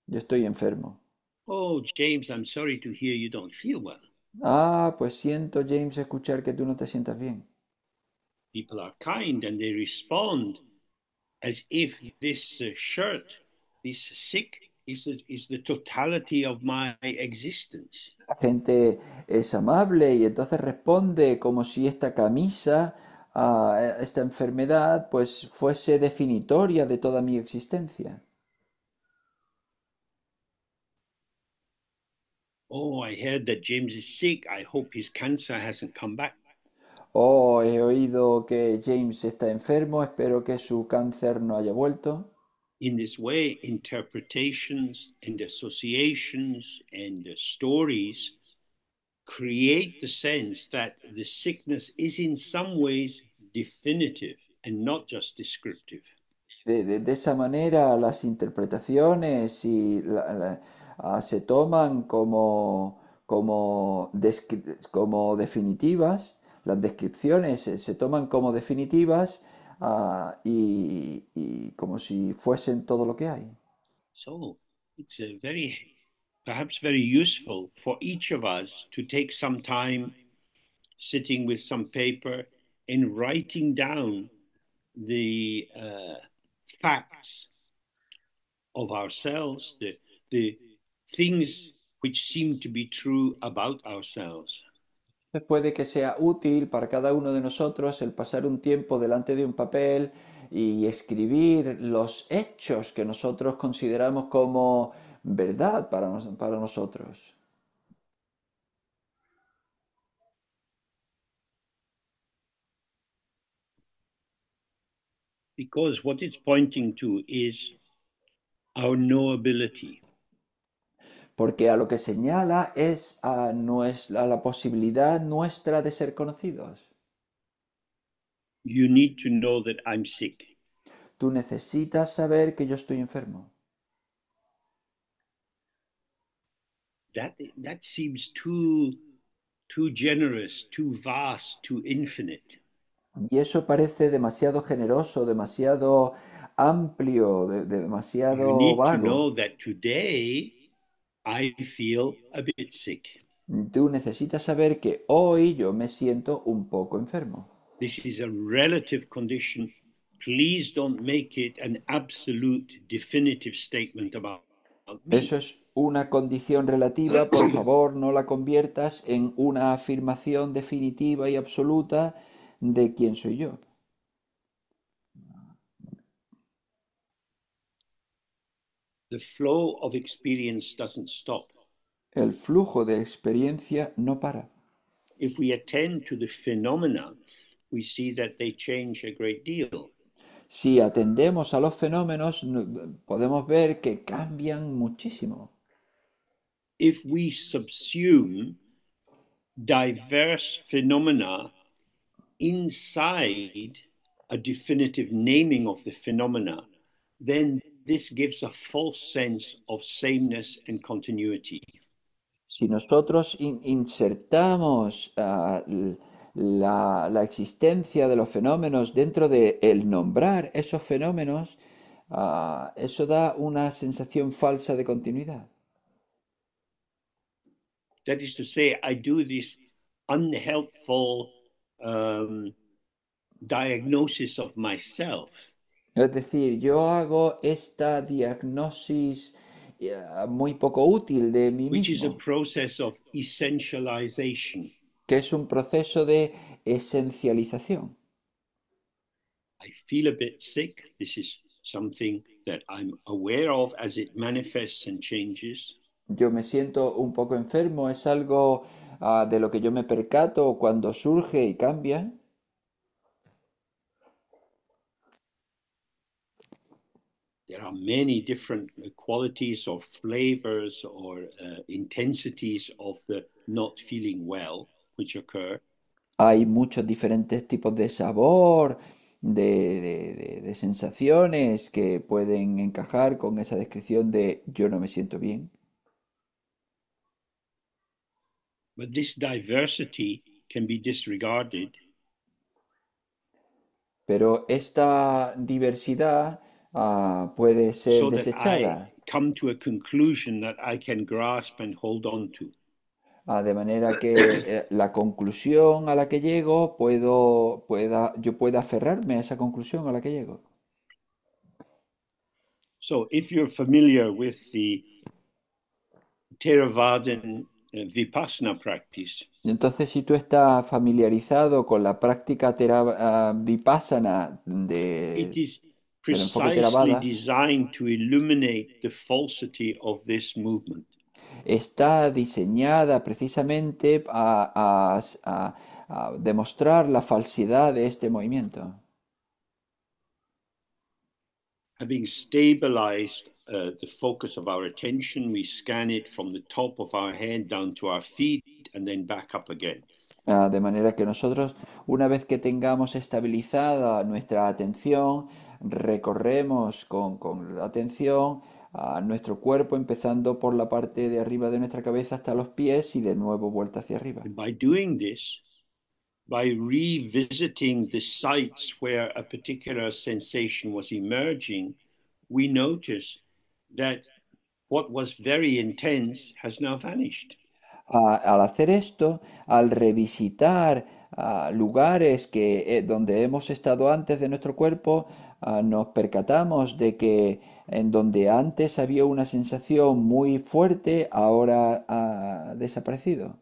Yo estoy enfermo. Oh, James, I'm sorry to hear you don't feel well. Ah, pues siento, James, escuchar que tú no te sientas bien. People are kind and they respond as if this shirt, this sick, is the totality of my existence. La gente es amable y entonces responde como si esta camisa, esta enfermedad, pues fuese definitoria de toda mi existencia. Oh, I heard that James is sick. I hope his cancer hasn't come back. Oh, he oído que James está enfermo, espero que su cáncer no haya vuelto. In this way, interpretations and associations and stories create the sense that the sickness is in some ways definitive and not just descriptive. De esa manera las interpretaciones se toman como definitivas, las descripciones se toman como definitivas y como si fuesen todo lo que hay. So it's a perhaps very useful for each of us to take some time sitting with some paper and writing down the facts of ourselves, the things which seem to be true about ourselves. Puede que sea útil para cada uno de nosotros el pasar un tiempo delante de un papel y escribir los hechos que nosotros consideramos como verdad para nosotros. Because what it's pointing to is our knowability. Porque a lo que señala es a la posibilidad nuestra de ser conocidos. You need to know that I'm sick. Tú necesitas saber que yo estoy enfermo. That seems too generous, too vast, too infinite. Y eso parece demasiado generoso, demasiado amplio, You demasiado need to vago. know that today I feel a bit sick. Tú necesitas saber que hoy yo me siento un poco enfermo. This is a relative condition. Please don't make it an absolute, definitive statement about Eso me. es una condición relativa, por favor, no la conviertas en una afirmación definitiva y absoluta de quién soy yo. The flow of experience doesn't stop. El flujo de experiencia no para. If we attend to the phenomena, we see that they change a great deal. Si atendemos a los fenómenos, podemos ver que cambian muchísimo. If we subsume diverse phenomena inside a definitive naming of the phenomena, then this gives a false sense of sameness and continuity. Si nosotros insertamos la existencia de los fenómenos dentro de el nombrar esos fenómenos, eso da una sensación falsa de continuidad. That is to say, I do this unhelpful diagnosis of myself, Es decir, yo hago esta diagnosis muy poco útil de mí which is a mismo, process of essentialization. que es un proceso de esencialización. I feel a bit sick. This is something that I'm aware of as it manifests and changes. Yo me siento un poco enfermo, es algo de lo que yo me percato cuando surge y cambia. There are many different qualities or flavors or intensities of the not feeling well which occur. Hay muchos diferentes tipos de sabor, de sensaciones que pueden encajar con esa descripción de yo no me siento bien. But this diversity can be disregarded Pero esta diversidad puede ser so that I desechada, come to a conclusion that I can grasp and hold on to. de manera que la conclusión a la que llego yo pueda aferrarme a esa conclusión a la que llego. So if you're familiar with the Theravadan Vipassana practice, Y entonces, si tú estás familiarizado con la práctica vipassana it is del enfoque precisely Theravada, designed to illuminate the falsity of this movement. está diseñada precisamente a demostrar la falsidad de este movimiento. Having stabilized the focus of our attention, we scan it from the top of our head down to our feet and then back up again. De manera que nosotros, una vez que tengamos estabilizada nuestra atención, recorremos con la atención a nuestro cuerpo, empezando por la parte de arriba de nuestra cabeza hasta los pies y de nuevo vuelta hacia arriba. And by doing this, by revisiting the sites where a particular sensation was emerging, we notice that what was very intense has now vanished. Al hacer esto, al revisitar lugares donde hemos estado antes de nuestro cuerpo, nos percatamos de que en donde antes había una sensación muy fuerte, ahora ha desaparecido.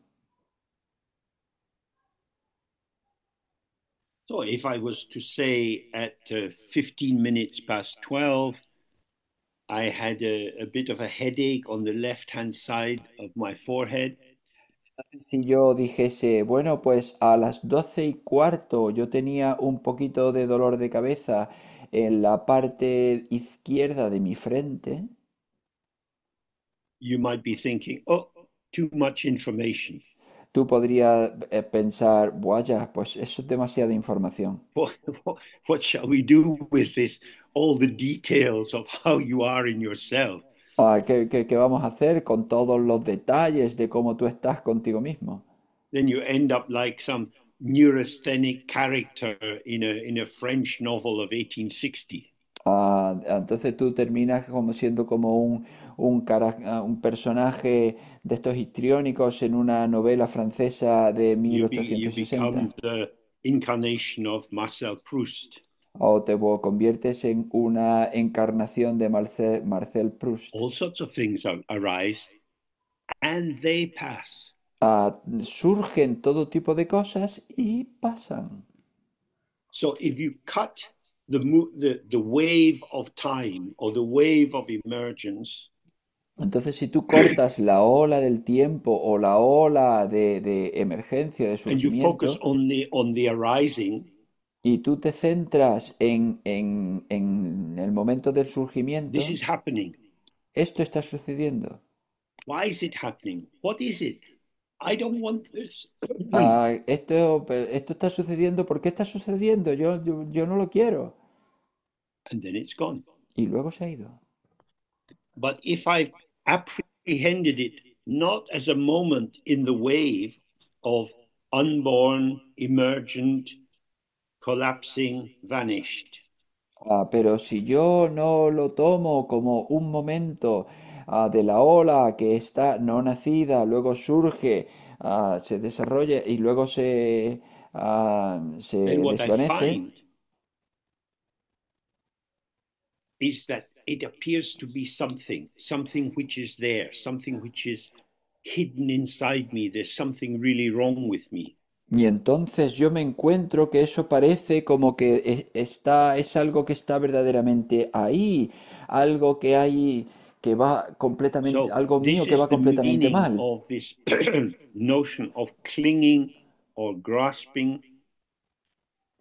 So if I was to say at 15 minutes past 12, I had a bit of a headache on the left hand side of my forehead. Si yo dijese, bueno, pues a las 12:15 yo tenía un poquito de dolor de cabeza en la parte izquierda de mi frente, You might be thinking, oh, too much information. tú podrías pensar, vaya, pues eso es demasiada información. What, what shall we do with this? All the details of how you are in yourself. ¿Qué vamos a hacer con todos los detalles de cómo tú estás contigo mismo? Then you end up like some neurasthenic character in a French novel of 1860. Entonces tú terminas como siendo como un personaje de estos histriónicos en una novela francesa de You become 1860. the incarnation of Marcel Proust. O te conviertes en una encarnación de Marcel Proust. All sorts of things arise and they pass. Surgen todo tipo de cosas y pasan. So if you cut the wave of time or the wave of emergence Entonces, si tú cortas la ola del tiempo o la ola de emergencia, de and you focus surgimiento, on the arising, y tú te centras en el momento del this surgimiento, is happening. esto está sucediendo. Why is it happening? What is it? I don't want this. Esto está sucediendo. ¿Por qué está sucediendo? Yo no lo quiero. And then it's gone. Y luego se ha ido. But if I apprehended it not as a moment in the wave of unborn, emergent, collapsing, vanished, Pero si yo no lo tomo como un momento de la ola que está no nacida, luego surge, se desarrolla y luego then se what I desvanece, find is that it appears to be something which is there, something which is hidden inside me. There's something really wrong with me. y entonces yo me encuentro que eso parece como que es algo que está verdaderamente ahí, algo que hay que va completamente, So, algo mío this que is va the completamente meaning mal. of this notion of clinging or grasping,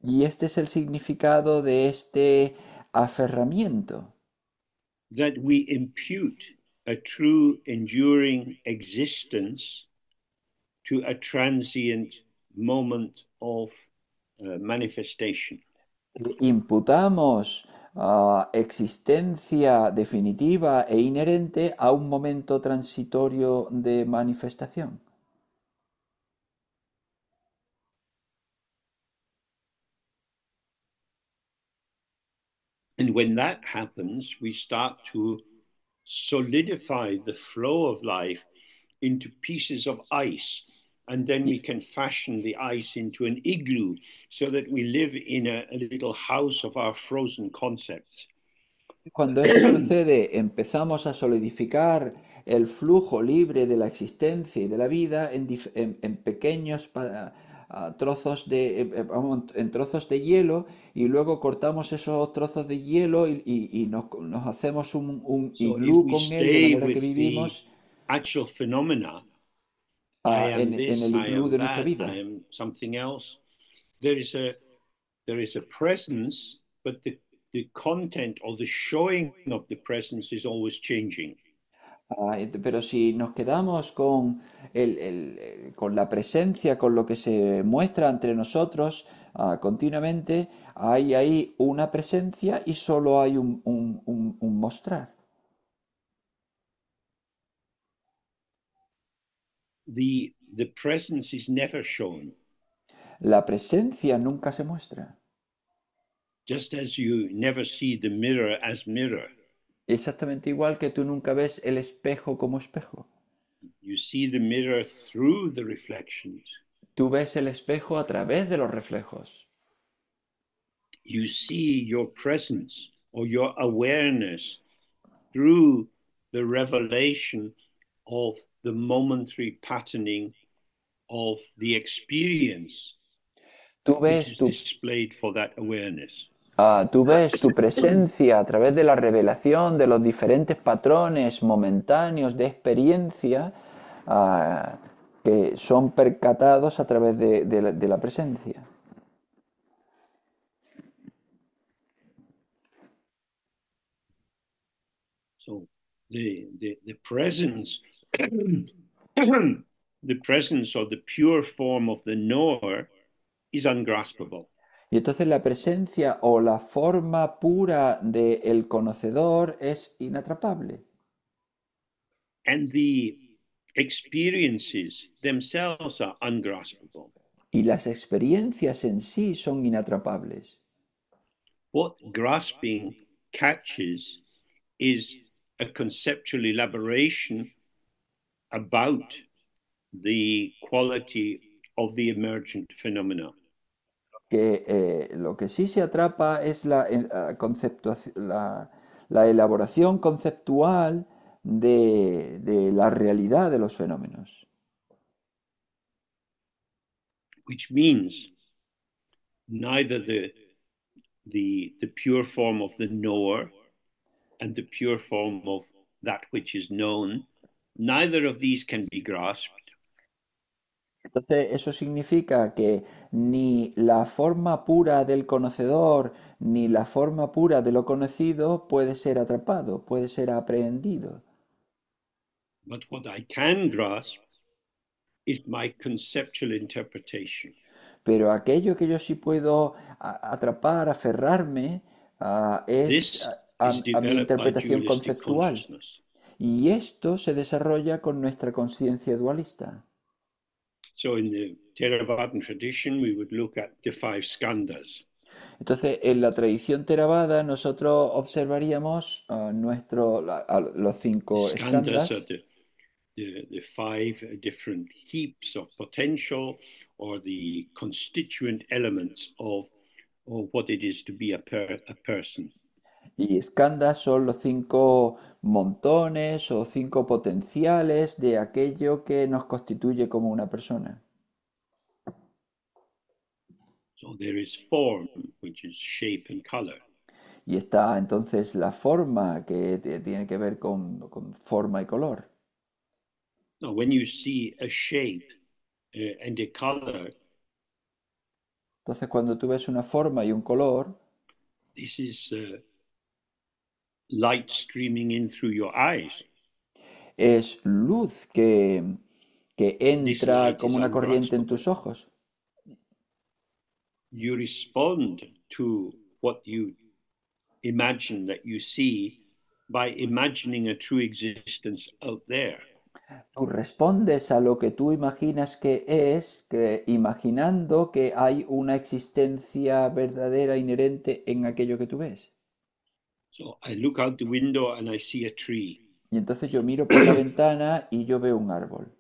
Y este es el significado de este aferramiento. that we impute a true, enduring existence to a transient moment of manifestation. Imputamos existencia definitiva e inherente a un momento transitorio de manifestación. And when that happens, we start to solidify the flow of life into pieces of ice. And then we Y can fashion the ice into an igloo so that we live in a little house of our frozen concepts. cuando eso sucede, empezamos a solidificar el flujo libre de la existencia y de la vida en pequeños trozos en trozos de hielo y luego cortamos esos trozos de hielo y nos hacemos un So if iglú we con él de stay manera que with the vivimos actual phenomena, I am en this, el I iglú am de nuestra that, I vida. am something else. There is a there is a presence, but the content or the showing of the presence is always changing. Pero si nos quedamos con, con la presencia, con lo que se muestra entre nosotros continuamente, hay ahí una presencia y solo hay un mostrar. The presence is never shown, La presencia nunca se muestra. just as you never see the mirror as mirror. Exactamente igual que tú nunca ves el espejo como espejo. You see the mirror through the reflections. Tú ves el espejo a través de los reflejos. You see your presence or your awareness through the revelation of the momentary patterning of the experience Tú which ves is tu displayed for that awareness. Tú ves tu presencia a través de la revelación de los diferentes patrones momentáneos de experiencia que son percatados a través de la presencia. So the presence, the presence or the pure form of the knower is ungraspable. Y entonces la presencia o la forma pura del conocedor es inatrapable. And the experiences themselves are ungraspable. Y las experiencias en sí son inatrapables. What grasping catches is a conceptual elaboration about the quality of the emergent phenomena. Que lo que sí se atrapa es la elaboración conceptual de la realidad de los fenómenos. Which means neither the pure form of the knower and the pure form of that which is known, neither of these can be grasped. Entonces, eso significa que ni la forma pura del conocedor, ni la forma pura de lo conocido puede ser atrapado, puede ser aprehendido. But what I can grasp is my conceptual interpretation. Pero aquello que yo sí puedo atrapar, aferrarme, es This is a mi developed by interpretación dualistic conceptual. consciousness. Y esto se desarrolla con nuestra conciencia dualista. So in the Theravadan tradition, we would look at the five skandhas. Entonces, en la tradición Theravada, nosotros observaríamos los The cinco skandhas are skandhas. the five different heaps of potential or the constituent elements of what it is to be a person. Y skandhas son los cinco montones o cinco potenciales de aquello que nos constituye como una persona. So there is form, which is shape and color. Y está entonces la forma que tiene que ver con forma y color. Now, when you see a shape and a color, Entonces cuando tú ves una forma y un color, this is light streaming in through your eyes. es luz que This entra light como is una corriente en ungraspable. tus ojos. You respond to what you imagine that you see by imagining a true existence out there. Tú respondes a lo que tú imaginas que es, que imaginando que hay una existencia verdadera inherente en aquello que tú ves. So I look out the window and I see a tree. Y entonces yo miro por la ventana y yo veo un árbol.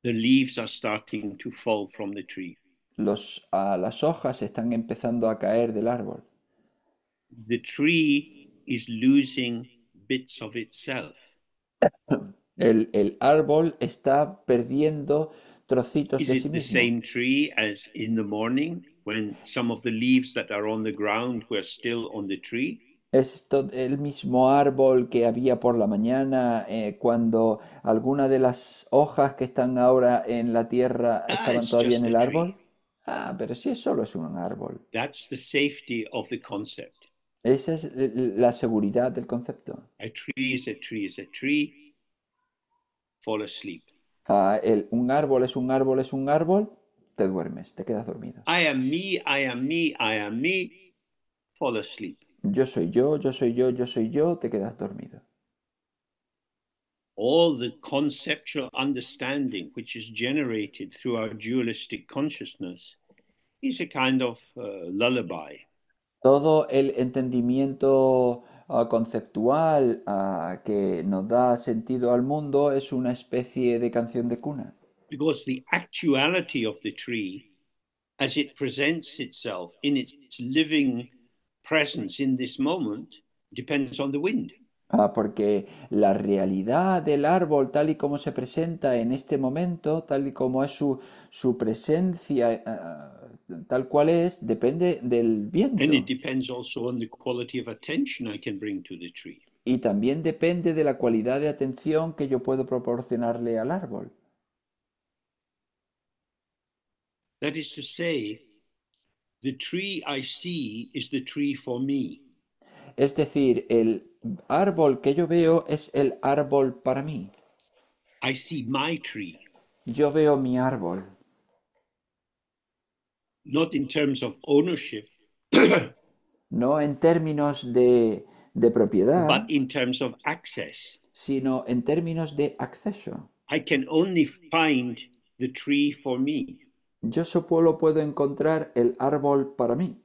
The leaves are starting to fall from the tree. Las hojas están empezando a caer del árbol. The tree is losing bits of itself. El árbol está perdiendo trocitos Is de sí it the mismo. same tree as in the morning when some of the leaves that are on the ground were still on the tree? ¿Es esto el mismo árbol que había por la mañana cuando algunas de las hojas que están ahora en la tierra Ah, estaban it's todavía en just a el árbol? tree. Ah, pero si solo es un árbol. That's the safety of the concept. Esa es la seguridad del concepto. A tree is a tree is a tree. Fall asleep. Un árbol es un árbol es un árbol, te duermes, te quedas dormido. I am me, I am me, I am me. Fall asleep. Yo soy yo, yo soy yo, yo soy yo, te quedas dormido. All the conceptual understanding which is generated through our dualistic consciousness is a kind of lullaby. Todo el entendimiento conceptual que nos da sentido al mundo es una especie de canción de cuna. Because the actuality of the tree, as it presents itself in its living presence in this moment, depends on the wind. Porque la realidad del árbol, tal y como se presenta en este momento, tal y como es su presencia, tal cual es, depende del And it viento. depends also on the quality of attention I can bring to the tree. Y también depende de la cualidad de atención que yo puedo proporcionarle al árbol. That is to say, the tree I see is the tree for me. Es decir, el árbol que yo veo es el árbol para mí. I see my tree, Yo veo mi árbol, not in terms of ownership, no en términos de but propiedad, in terms of access. sino en términos de acceso. I can only find the tree for me. Yo solo puedo encontrar el árbol para mí.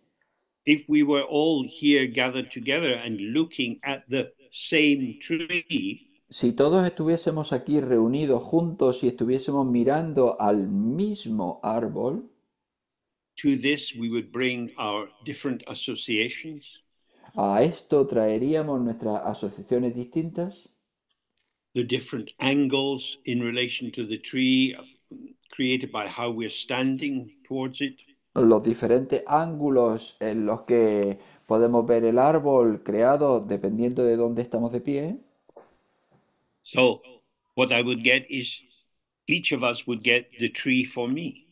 if we were all here gathered together and looking at the same tree, Si todos estuviésemos aquí reunidos juntos y estuviésemos mirando al mismo árbol, to this we would bring our different associations, a esto traeríamos nuestras asociaciones distintas, the different angles in relation to the tree created by how we're standing towards it. los diferentes ángulos en los que podemos ver el árbol creado dependiendo de dónde estamos de pie. So what I would get is each of us would get the tree for me.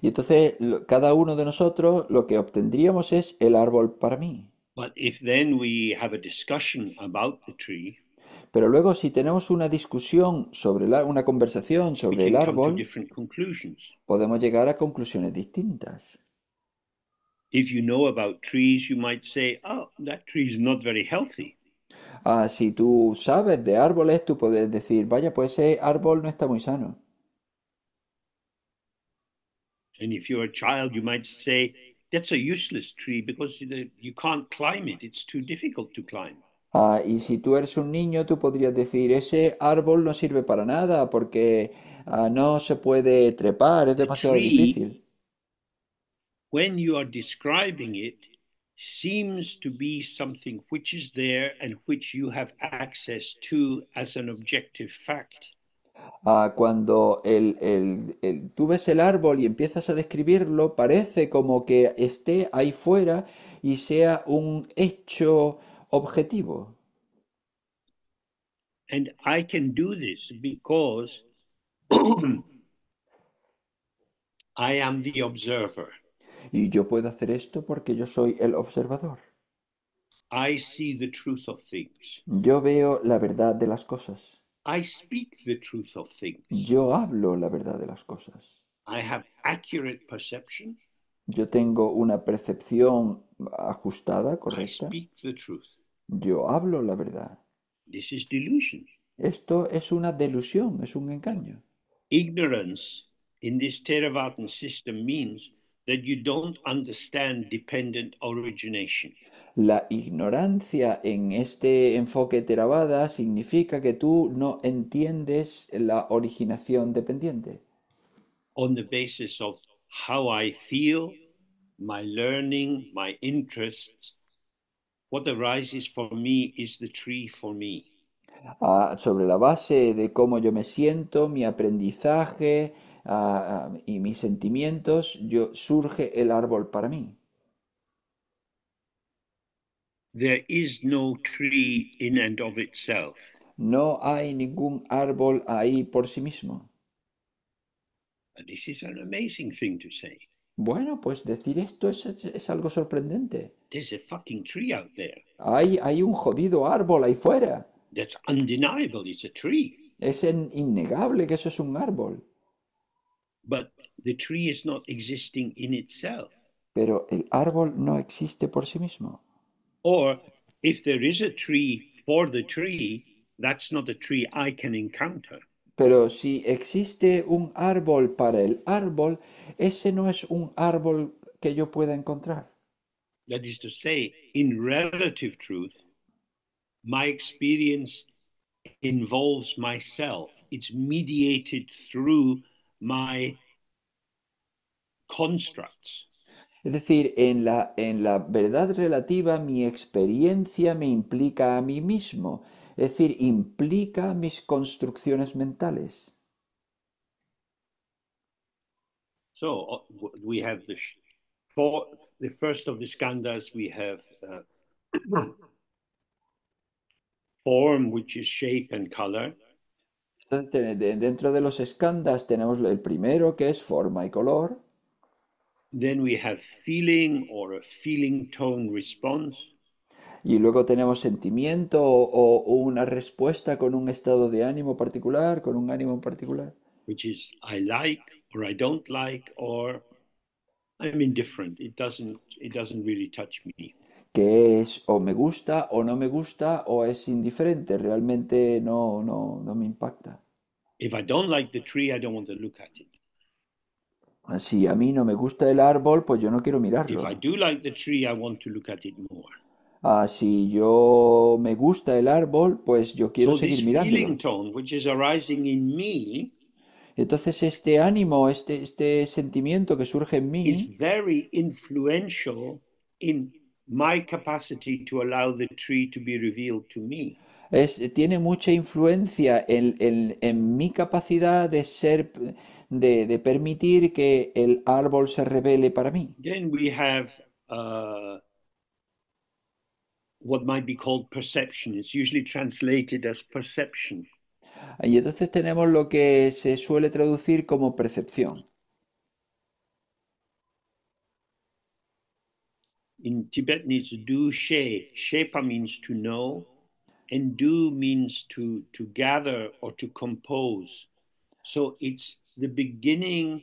Y entonces cada uno de nosotros lo que obtendríamos es el árbol para mí. But if then we have a discussion about the tree, Pero luego si tenemos una discusión sobre una conversación we sobre el can come to árbol, different conclusions. podemos llegar a conclusiones distintas. If you know about trees, you might say, oh, that tree is not very healthy. Si tú sabes de árboles, tú puedes decir, vaya, pues ese árbol no está muy sano. And if you're a child, you might say, that's a useless tree because you can't climb it. It's too difficult to climb. Y si tú eres un niño, tú podrías decir, ese árbol no sirve para nada porque no se puede trepar, es The demasiado tree, difícil. when you are describing it, seems to be something which is there and which you have access to as an objective fact. Cuando tú ves el árbol y empiezas a describirlo, parece como que esté ahí fuera y sea un hecho objetivo. And I can do this because I am the observer. Y yo puedo hacer esto porque yo soy el observador. I see the truth of things. Yo veo la verdad de las cosas. I speak the truth of things. Yo hablo la verdad de las cosas. I have accurate perception. Yo tengo una percepción ajustada, I correcta. speak the truth. Yo hablo la verdad. This is delusion. Esto es una delusión, es un engaño. Ignorance in this Theravada system means that you don't understand dependent origination. La ignorancia en este enfoque Theravada significa que tú no entiendes la originación dependiente. On the basis of how I feel, my learning, my interests, what arises for me is the tree for me. Sobre la base de cómo yo me siento, mi aprendizaje y mis sentimientos, surge el árbol para mí. There is no tree in and of itself. No hay ningún árbol ahí por sí mismo. And this is an amazing thing to say. Bueno, pues decir esto es algo sorprendente. There's a fucking tree out there. Hay un jodido árbol ahí fuera. That's undeniable. It's a tree. Es innegable que eso es un árbol. But the tree is not existing in itself. Pero el árbol no existe por sí mismo. Or if there is a tree for the tree, that's not a tree I can encounter. Pero si existe un árbol para el árbol, ese no es un árbol que yo pueda encontrar. That is to say, in relative truth, my experience involves myself. It's mediated through my constructs. Es decir, en la verdad relativa, mi experiencia me implica a mí mismo. Es decir, implica mis construcciones mentales. So we have the first of the skandhas, we have form, which is shape and color. Entonces, dentro de los skandhas tenemos el primero que es forma y color. Then we have feeling or a feeling tone response. Y luego tenemos sentimiento o una respuesta con un estado de ánimo particular, con un ánimo en particular. Which is I like or I don't like or I'm indifferent. It doesn't really touch me. Que es o me gusta o no me gusta o es indiferente, realmente no me impacta. If I don't like the tree, I don't want to look at it. Si a mí no me gusta el árbol, pues yo no quiero If I mirarlo. do like the tree, I want to look at it more. Si yo me gusta el árbol, pues yo quiero So this seguir mirándolo. feeling tone, which is arising in me, Entonces este ánimo, este sentimiento que surge en is mí, very influential in my capacity to allow the tree to be revealed to me. tiene mucha influencia en mi capacidad de ser, de permitir que el árbol se revele para mí. Then we have what might be called perception. It's usually translated as perception. Y entonces tenemos lo que se suele traducir como percepción. In Tibetan, it's du she. Shepa means to know, and du means to gather or to compose. So it's the beginning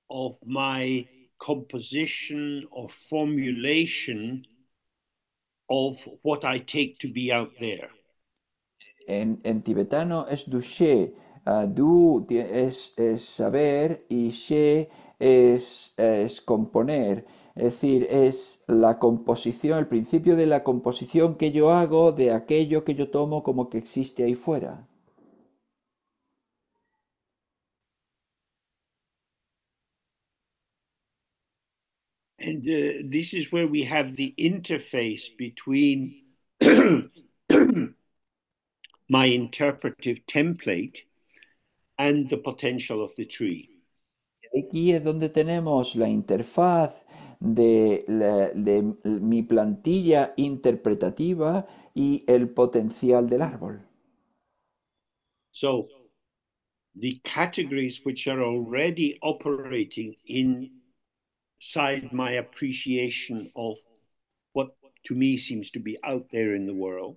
of my composition or formulation of what I take to be out there. En tibetano es duché. Es saber y she es componer. Es decir, es la composición, el principio de la composición que yo hago de aquello que yo tomo como que existe ahí fuera. And this is where we have the interface between my interpretive template and the potential of the tree. Aquí es donde tenemos la interfaz de mi plantilla interpretativa y el potencial del árbol. So the categories which are already operating inside my appreciation of what to me seems to be out there in the world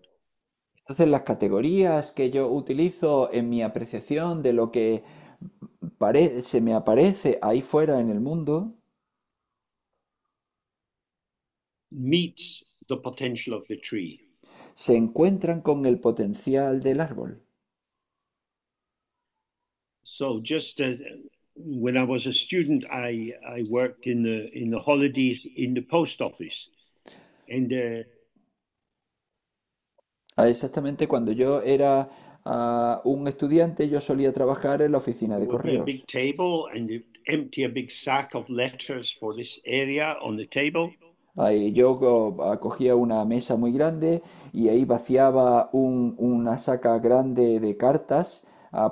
Entonces, las categorías que yo utilizo en mi apreciación de lo que se me aparece ahí fuera en el mundo, meets the potential of the tree. se encuentran con el potencial del árbol. So just as when I was a student, I worked in the holidays in the post office, and Exactamente cuando yo era un estudiante, yo solía trabajar en la oficina there de would be a correos. big table, and you empty a big sack of letters for this area on the table, Ahí yo cogía una mesa muy grande y ahí vaciaba una saca grande de cartas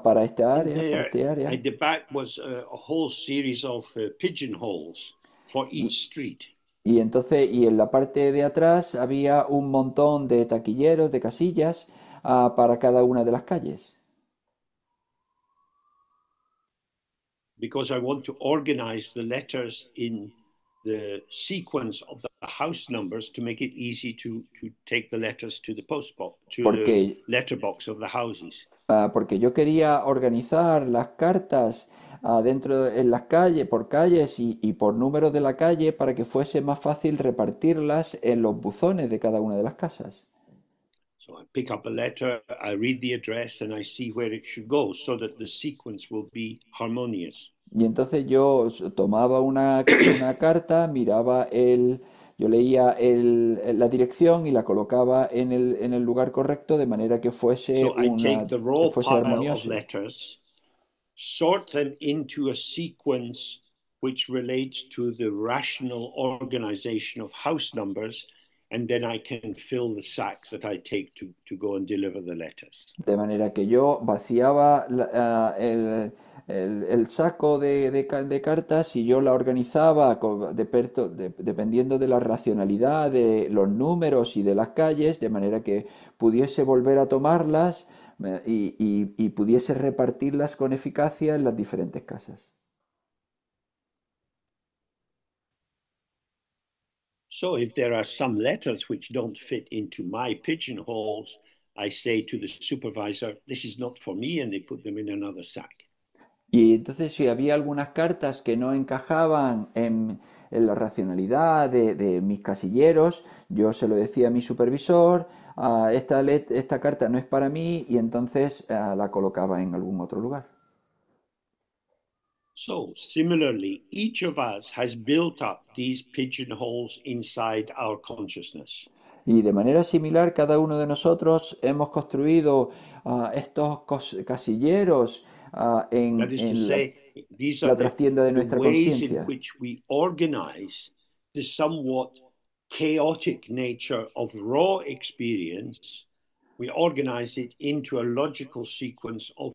para esta and área, para there este área. at the back was a whole series of pigeonholes for Y, each street. y entonces, y en la parte de atrás había un montón de taquilleros, de casillas, para cada una de las calles. Because I want to organize the letters in the sequence of the house numbers to make it easy to take the letters to the post box, to the Porque, letterbox of the houses. porque yo quería organizar las cartas en las calles, por calles y por número de la calle para que fuese más fácil repartirlas en los buzones de cada una de las casas. So I pick up a letter, I read the address, and I see where it should go so that the sequence will be harmonious. Y entonces yo tomaba una carta, yo leía la dirección y la colocaba en el lugar correcto de manera So I take the que raw fuese pile of armonioso. letters, sort them into a sequence which relates to the rational organization of house numbers, and then I can fill the sack that I take to go and deliver the letters. De manera que yo vaciaba el saco de cartas y yo la organizaba dependiendo de la racionalidad de los números y de las calles, de manera que pudiese volver a tomarlas y pudiese repartirlas con eficacia en las diferentes casas. So if there are some letters which don't fit into my pigeonholes, I say to the supervisor, this is not for me, and they put them in another sack. Y entonces si había algunas cartas que no encajaban en la racionalidad de mis casilleros, yo se lo decía a mi supervisor, esta carta no es para mí y entonces la colocaba en algún otro lugar. So, similarly, each of us has built up these pigeonholes inside our consciousness. Y de manera similar, cada uno de nosotros hemos construido estos casilleros That is to en say, these are la trastienda de the nuestra ways in conciencia. which we organize the somewhat chaotic nature of raw experience. We organize it into a logical sequence of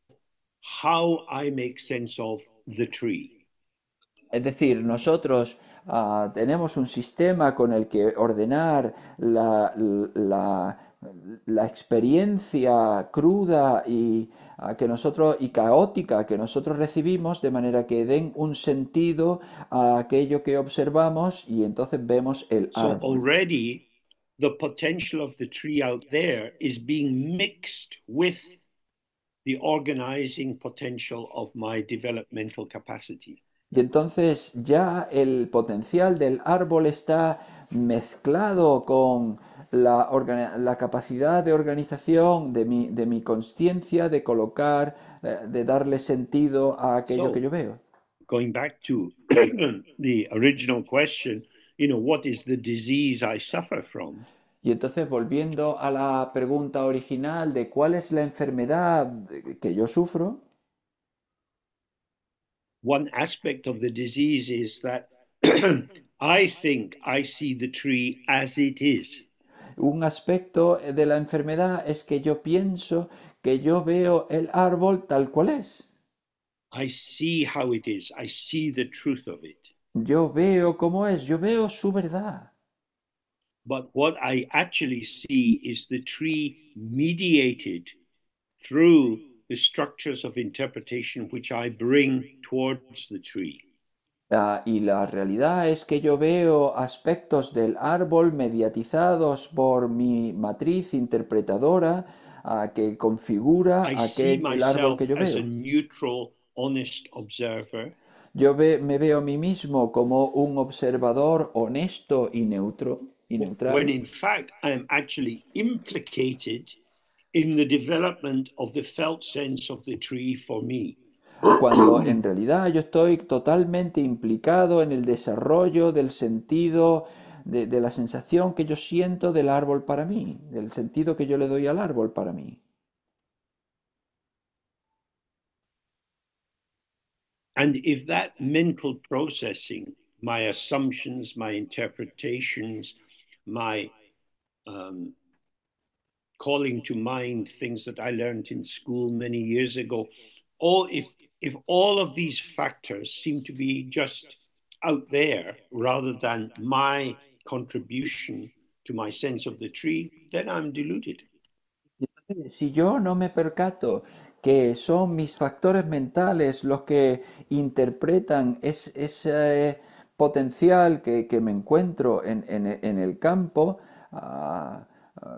how I make sense of the tree. Es decir, nosotros tenemos un sistema con el que ordenar la experiencia cruda y, y caótica que nosotros recibimos de manera que den un sentido a aquello que observamos y entonces vemos el So árbol. already the potential of the tree out there is being mixed with the organizing potential of my developmental capacity. Y entonces ya el potencial del árbol está mezclado con la capacidad de organización de mi conciencia, de colocar, de darle sentido a aquello que So yo veo. going back to the original question, what is the disease I suffer from? Y entonces volviendo a la pregunta original de cuál es la enfermedad que yo sufro, One aspect of the disease is that I think I see the tree as it is. un aspecto de la enfermedad es que yo pienso que yo veo el árbol tal cual es. I see how it is. I see the truth of it. Yo veo cómo es, yo veo su verdad. But what I actually see is the tree mediated through the structures of interpretation which I bring towards the tree. Y la realidad es que yo veo aspectos del árbol mediatizados por mi matriz interpretadora que configura I see el árbol myself que yo as a veo. neutral, honest observer. Me veo a mí mismo como un observador honesto y neutro y When neutral, in fact I am actually implicated in the development of the felt sense of the tree for me. cuando en realidad yo estoy totalmente implicado en el desarrollo del sentido de la sensación que yo siento del árbol para mí, del sentido que yo le doy al árbol para mí. And if that mental processing, my assumptions, my interpretations, my um, calling to mind things that I learned in school many years ago, all if all of these factors seem to be just out there rather than my contribution to my sense of the tree, then I'm deluded. Si yo no me percato que son mis factores mentales los que interpretan ese potencial que me encuentro en el campo,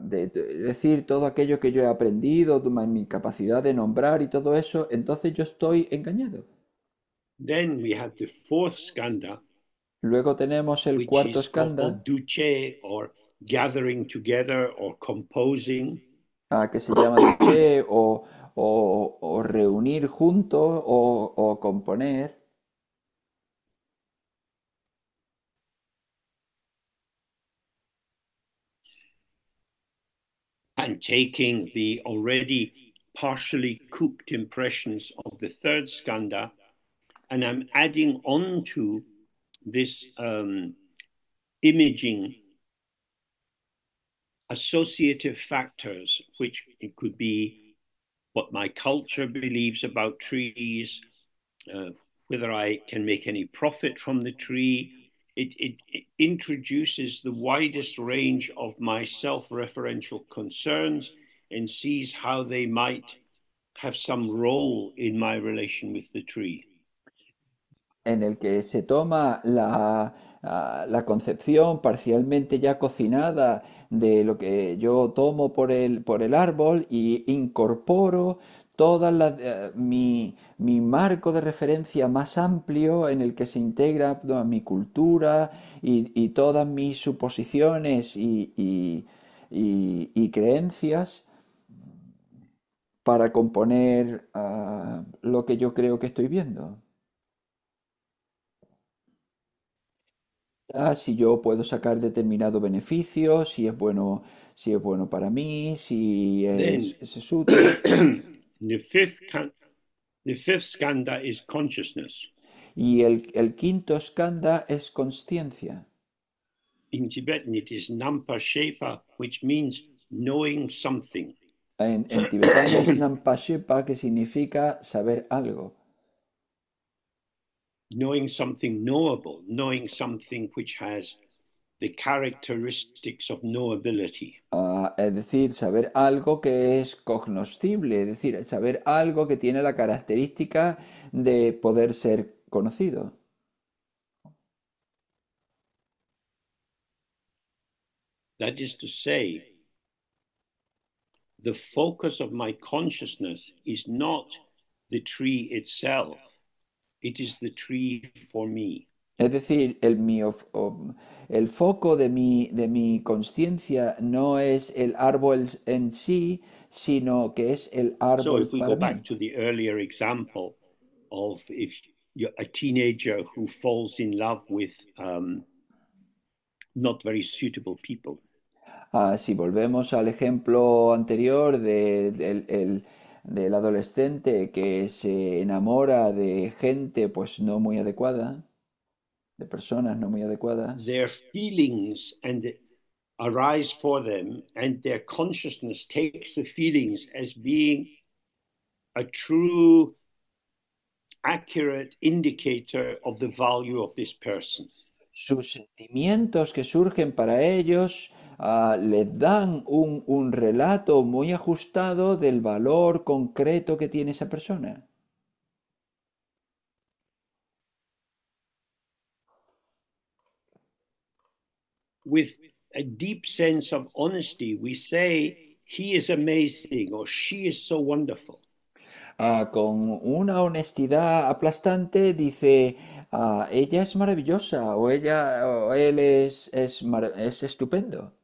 de decir todo aquello que yo he aprendido, mi capacidad de nombrar y todo eso, entonces yo estoy engañado. Then we have the fourth skanda, Luego tenemos el which cuarto is skanda, called duce or gathering together or composing. que se llama duché o reunir juntos o componer. And taking the already partially cooked impressions of the third skanda, and I'm adding on to this imaging associative factors, which it could be what my culture believes about trees, uh, whether I can make any profit from the tree. It introduces the widest range of my self referential concerns and sees how they might have some role in my relation with the tree. En el que se toma la concepción parcialmente ya cocinada de lo que yo tomo por el árbol y incorporo mi marco de referencia más amplio en el que se integra toda mi cultura y todas mis suposiciones y creencias para componer lo que yo creo que estoy viendo. Si yo puedo sacar determinado beneficio, si es bueno para mí, si Then es útil. the fifth skandha is consciousness. Y el quinto skanda es consciencia. In Tibetan, it is Nampa Shepa, which means knowing something. En tibetano es Nampashepa, que significa saber algo. Knowing something knowable, knowing something which has the characteristics of knowability. Es decir, saber algo que es cognoscible, es decir, saber algo que tiene la característica de poder ser conocido. That is to say, the focus of my consciousness is not the tree itself, it is the tree for me. Es decir, el foco de mi conciencia no es el árbol en sí, sino que es el So árbol if we go para back mí. to the earlier example of if you're a teenager who falls in love with not very suitable people, Si volvemos al ejemplo anterior del adolescente que se enamora de gente pues no muy adecuada, de personas no muy adecuadas, their feelings and arise for them, and their consciousness takes the feelings as being a true, accurate indicator of the value of this person. sus sentimientos que surgen para ellos les dan un relato muy ajustado del valor concreto que tiene esa persona. With a deep sense of honesty, we say, he is amazing or she is so wonderful. Con una honestidad aplastante dice, ella es maravillosa o él es estupendo.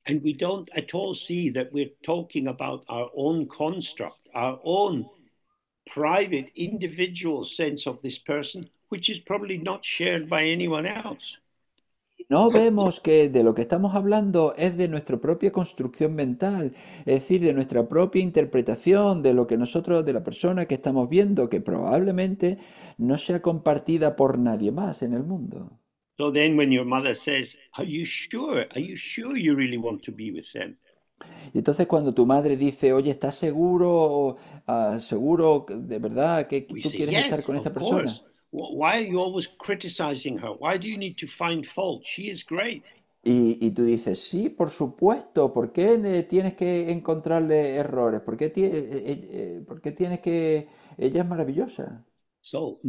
And we don't at all see that we're talking about our own construct, our own private, individual sense of this person, which is probably not shared by anyone else. No vemos que de lo que estamos hablando es de nuestra propia construcción mental, es decir, de nuestra propia interpretación de lo que nosotros, de la persona que estamos viendo, que probablemente no sea compartida por nadie más en el mundo. So then when your mother says, are you sure? Are you sure you really want to be with them? Y entonces cuando tu madre dice, oye, ¿estás seguro, seguro de verdad que We tú say, quieres yes, estar con esta of course. persona? Why are you always criticizing her? Why do you need to find fault? She is great. Y tú dices, sí, por supuesto, ¿por qué tienes que encontrarle errores? ¿Por qué tienes que... Ella es maravillosa. So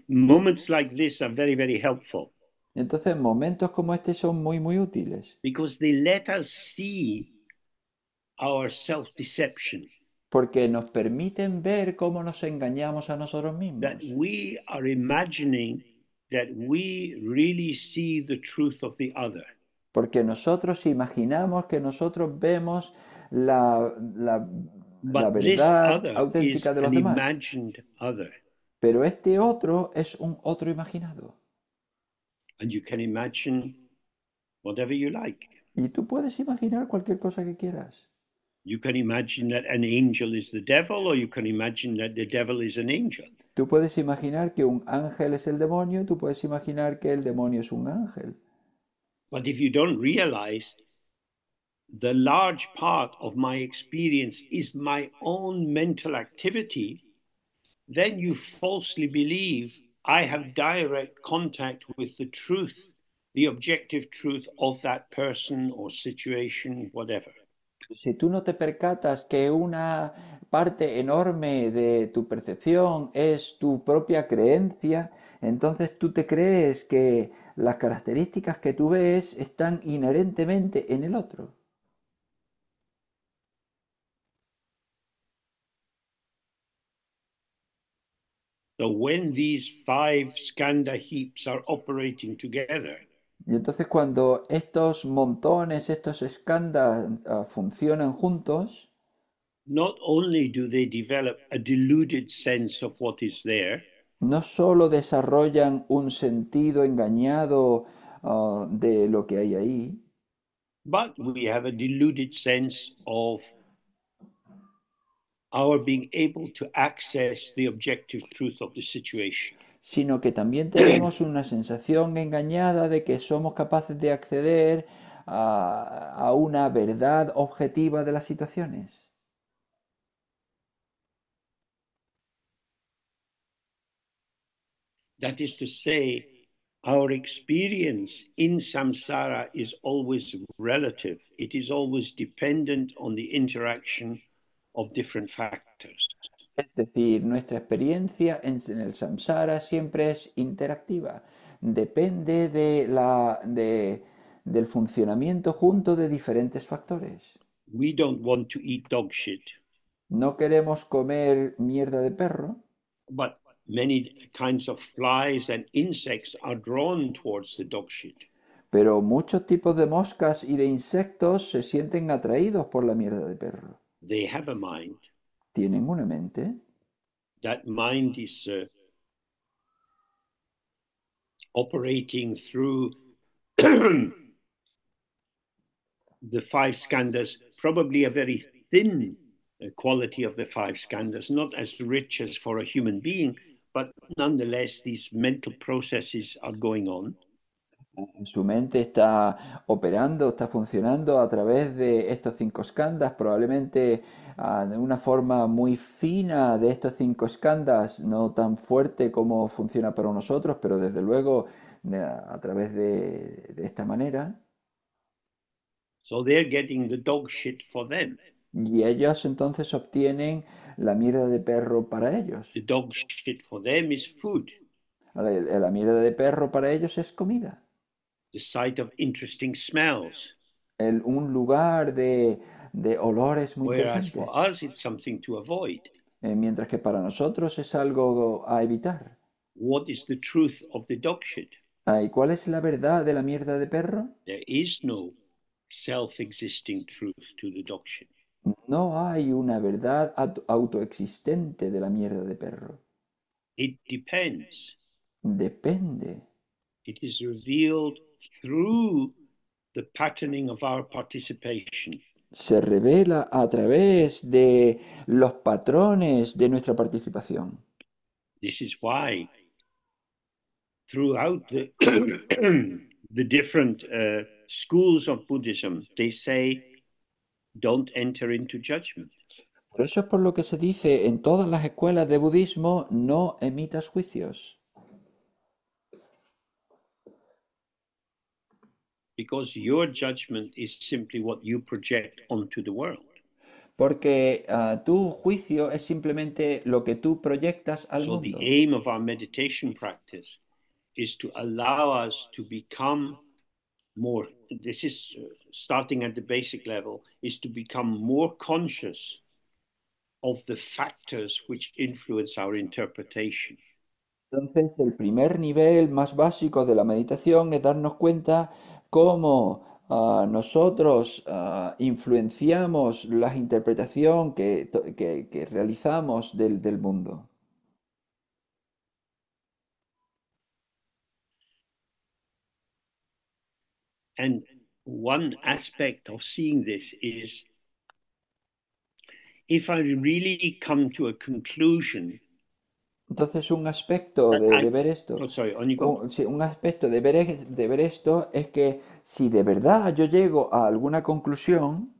moments like this are very, very helpful Entonces, momentos como este son muy, muy útiles, because they let us see our self-deception, porque nos permiten ver cómo nos engañamos a nosotros that mismos, we are imagining that we really see the truth of the other. porque nosotros imaginamos que nosotros vemos la But this verdad other is auténtica de los an demás, imagined other. pero este otro es un otro imaginado. And you can imagine whatever you like. Y tú puedes imaginar cualquier cosa que quieras. You can imagine that an angel is the devil, or you can imagine that the devil is an angel. Tú puedes imaginar que un ángel es el demonio, y tú puedes imaginar que el demonio es un ángel. But if you don't realize the large part of my experience is my own mental activity, then you falsely believe I have direct contact with the truth, the objective truth of that person or situation, whatever. Si tú no te percatas que una parte enorme de tu percepción es tu propia creencia, entonces tú te crees que las características que tú ves están inherentemente en el otro. So when these five skanda heaps are operating together, Y entonces cuando estos montones, estos escándalos funcionan juntos, not only do they develop a deluded sense of what is there, No solo desarrollan un sentido engañado, de lo que hay ahí, but we have a deluded sense of our being able to access the objective truth of the situation. sino que también tenemos una sensación engañada de que somos capaces de acceder a una verdad objetiva de las situaciones. That is to say, our experience in samsara is always relative. It is always dependent on the interaction of different factors. Es decir, nuestra experiencia en el samsara siempre es interactiva. Depende del funcionamiento junto de diferentes factores. We don't want to eat dog shit, No queremos comer mierda de perro, but many kinds of flies and insects are drawn towards the dog shit. pero muchos tipos de moscas y de insectos se sienten atraídos por la mierda de perro. They have a mind. Tienen una mente. That mind is operating through the five skandhas, probably a very thin quality of the five skandhas, not as rich as for a human being, but nonetheless, these mental processes are going on. Su mente está operando, está funcionando a través de estos cinco skandhas, probablemente de una forma muy fina de estos cinco skandhas, no tan fuerte como funciona para nosotros, pero desde luego a través de esta manera. So they're getting the dog shit for them. Y ellos entonces obtienen la mierda de perro para ellos. The dog shit for them is food, La mierda de perro para ellos es comida. the sight of interesting smells, Un lugar de olores muy whereas for interesantes. us, it's something to avoid. Mientras que para nosotros es algo a evitar. What is the truth of the dog shit? ¿Y cuál es la verdad de la mierda de perro? There is no self existing truth to the dog shit. No hay una verdad autoexistente de la mierda de perro. It depends. Depende. It is revealed through the patterning of our participation. Se revela a través de los patrones de nuestra participación. This is why, throughout the different schools of Buddhism, they say, don't enter into judgment. Por eso es por lo que se dice en todas las escuelas de budismo, no emitas juicios. Because your judgment is simply what you project onto the world. Porque tu juicio es simplemente lo que tú proyectas al So the mundo. aim of our meditation practice is to allow us to become more, this is starting at the basic level, is to become more conscious of the factors which influence our interpretation. Entonces, el primer nivel más básico de la meditación es darnos cuenta cómo nosotros influenciamos la interpretación que realizamos del mundo. And one aspect of seeing this is if I really come to a conclusion Entonces, un aspecto that de I, ver esto, oh, sorry, Onigo, sí, un aspecto de ver esto es que si de verdad yo llego a alguna conclusión,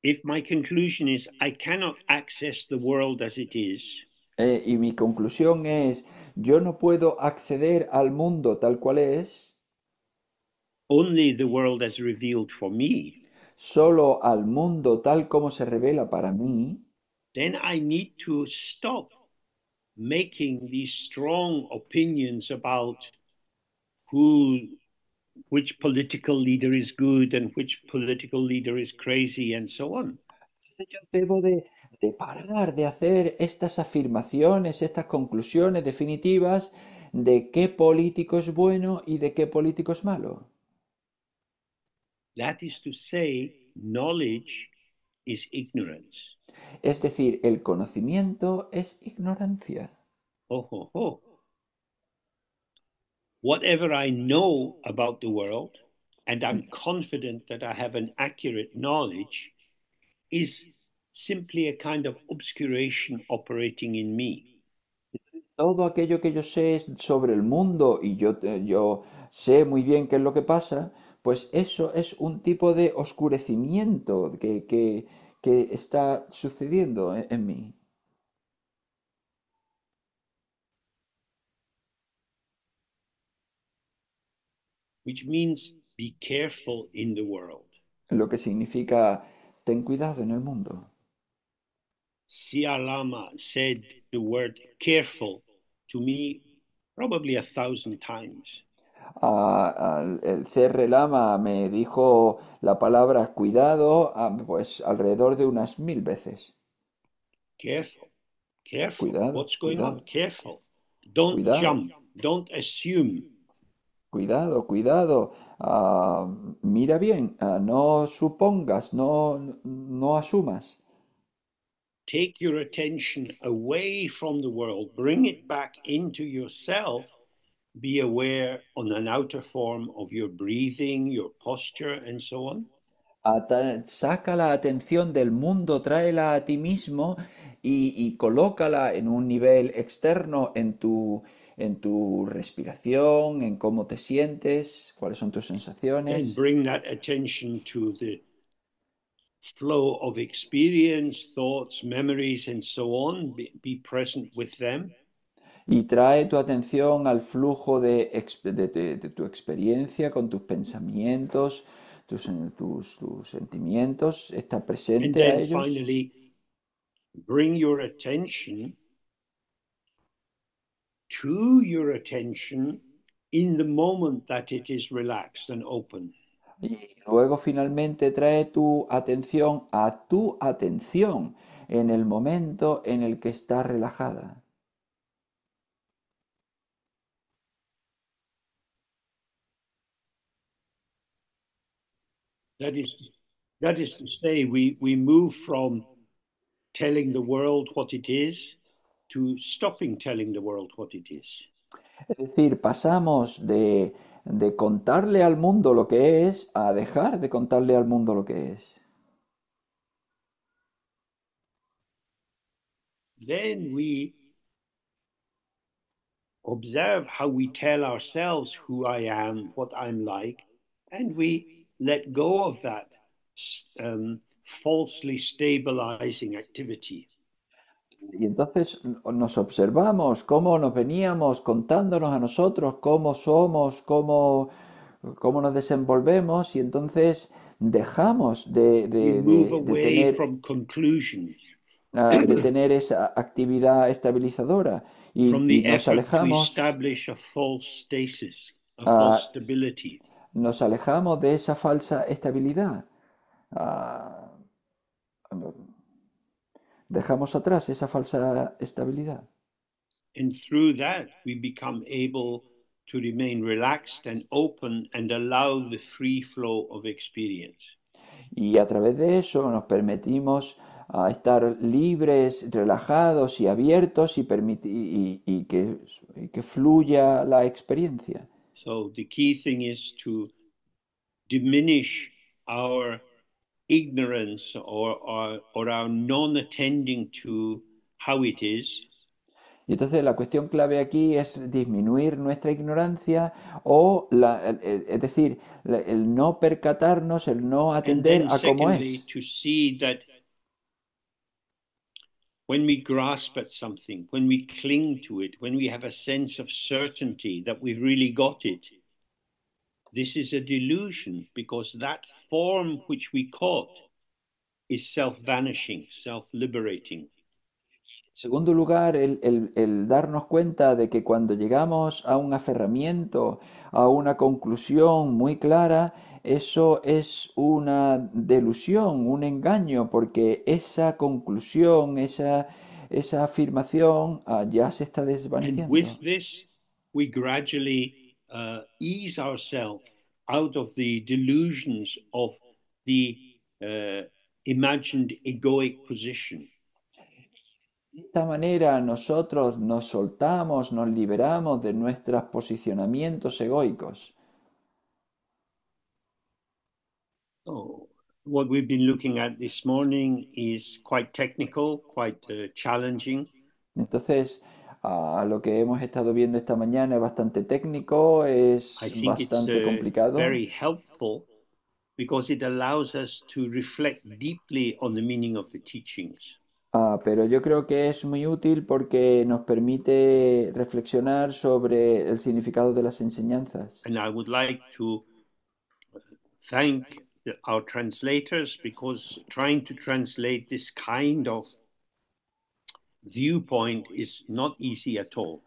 if my conclusion is I cannot access the world as it is, y mi conclusión es, yo no puedo acceder al mundo tal cual es, only the world as revealed for me, solo al mundo tal como se revela para mí, then I need to stop making these strong opinions about who which political leader is good and which political leader is crazy and so on. yo debo de parar de hacer estas afirmaciones, estas conclusiones definitivas de qué político es bueno y de qué político es malo. That is to say, knowledge is ignorance. Es decir, el conocimiento es ignorancia. ho, ho, ho. Whatever I know about the world, and I'm confident that I have an accurate knowledge, is simply a kind of obscuration operating in me. Todo aquello que yo sé sobre el mundo y yo sé muy bien qué es lo que pasa, pues eso es un tipo de oscurecimiento que está sucediendo en mí. Which means be careful in the world. Lo que significa ten cuidado en el mundo. Siya Lama said the word careful to me probably 1,000 times. El CR Lama me dijo la palabra cuidado, pues alrededor de unas 1000 veces. Careful, careful. Cuidado, What's going on? cuidado, Careful. Don't cuidado, jump. Don't assume. cuidado, cuidado. Mira bien, no supongas, no asumas. Take your attention away from the world. Bring it back into yourself. Be aware on an outer form of your breathing, your posture, and so on. Saca la atención del mundo, tráela a ti mismo y colócala en un nivel externo en tu respiración, en cómo te sientes, cuáles son tus Then sensaciones. bring that attention to the flow of experience, thoughts, memories, and so on. Be present with them. Y trae tu atención al flujo de tu experiencia con tus pensamientos, tus sentimientos. Está And presente a then ellos. finally, bring your attention to your attention in the moment that it is relaxed and open. Y luego finalmente trae tu atención a tu atención en el momento en el que está relajada. That is, that is to say, we move from telling the world what it is to stopping telling the world what it is. Es decir, pasamos de contarle al mundo lo que es a dejar de contarle al mundo lo que es. Then we observe how we tell ourselves who I am, what I'm like, and we let go of that falsely stabilizing activity. Y entonces nos observamos cómo nos veníamos contándonos a nosotros cómo somos, cómo nos desenvolvemos y entonces dejamos We move away tener, from conclusions, de tener esa actividad estabilizadora from y the effort to establish a false stasis, a false ah, stability. nos alejamos de esa falsa estabilidad. Ah, dejamos atrás esa falsa estabilidad. And through that, we become able to remain relaxed and open and allow the free flow of experience. Y a través de eso nos permitimos estar libres, relajados y abiertos y que fluya la experiencia. So the key thing is to diminish our ignorance or our non attending to how it is, Y entonces la cuestión clave aquí es disminuir nuestra ignorancia es decir, el no percatarnos, el no and atender then a cómo secondly es. to see that when we grasp at something, when we cling to it, when we have a sense of certainty that we've really got it, this is a delusion because that form which we caught is self vanishing, self liberating. En segundo lugar, el darnos cuenta de que cuando llegamos a un aferramiento, a una conclusión muy clara, eso es una delusión, un engaño, porque esa conclusión, esa afirmación, ya se está And with desvaneciendo. this, we gradually ease ourselves out of the delusions of the uh, imagined egoic position. De esta manera nosotros nos soltamos, nos liberamos de nuestros posicionamientos egoicos. So, what we've been looking at this morning is quite technical, quite challenging. Entonces, lo que hemos estado viendo esta mañana es bastante técnico, I es think it's bastante complicado, very helpful because it allows us to reflect deeply on the meaning of the teachings. pero yo creo que es muy útil porque nos permite reflexionar sobre el significado de las enseñanzas. And I would like to thank our translators because trying to translate this kind of viewpoint is not easy at all.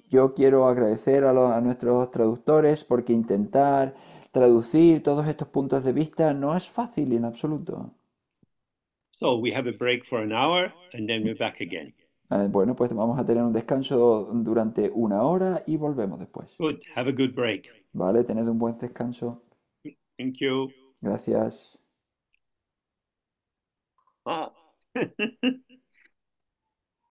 Yo quiero agradecer a nuestros traductores porque intentar traducir todos estos puntos de vista no es fácil en absoluto. So we have a break for an hour and then we're back again. Bueno, pues vamos a tener un descanso durante una hora y volvemos después. Good. Have a good break. ¿Vale? Tened un buen descanso. Thank you. Gracias. Ah.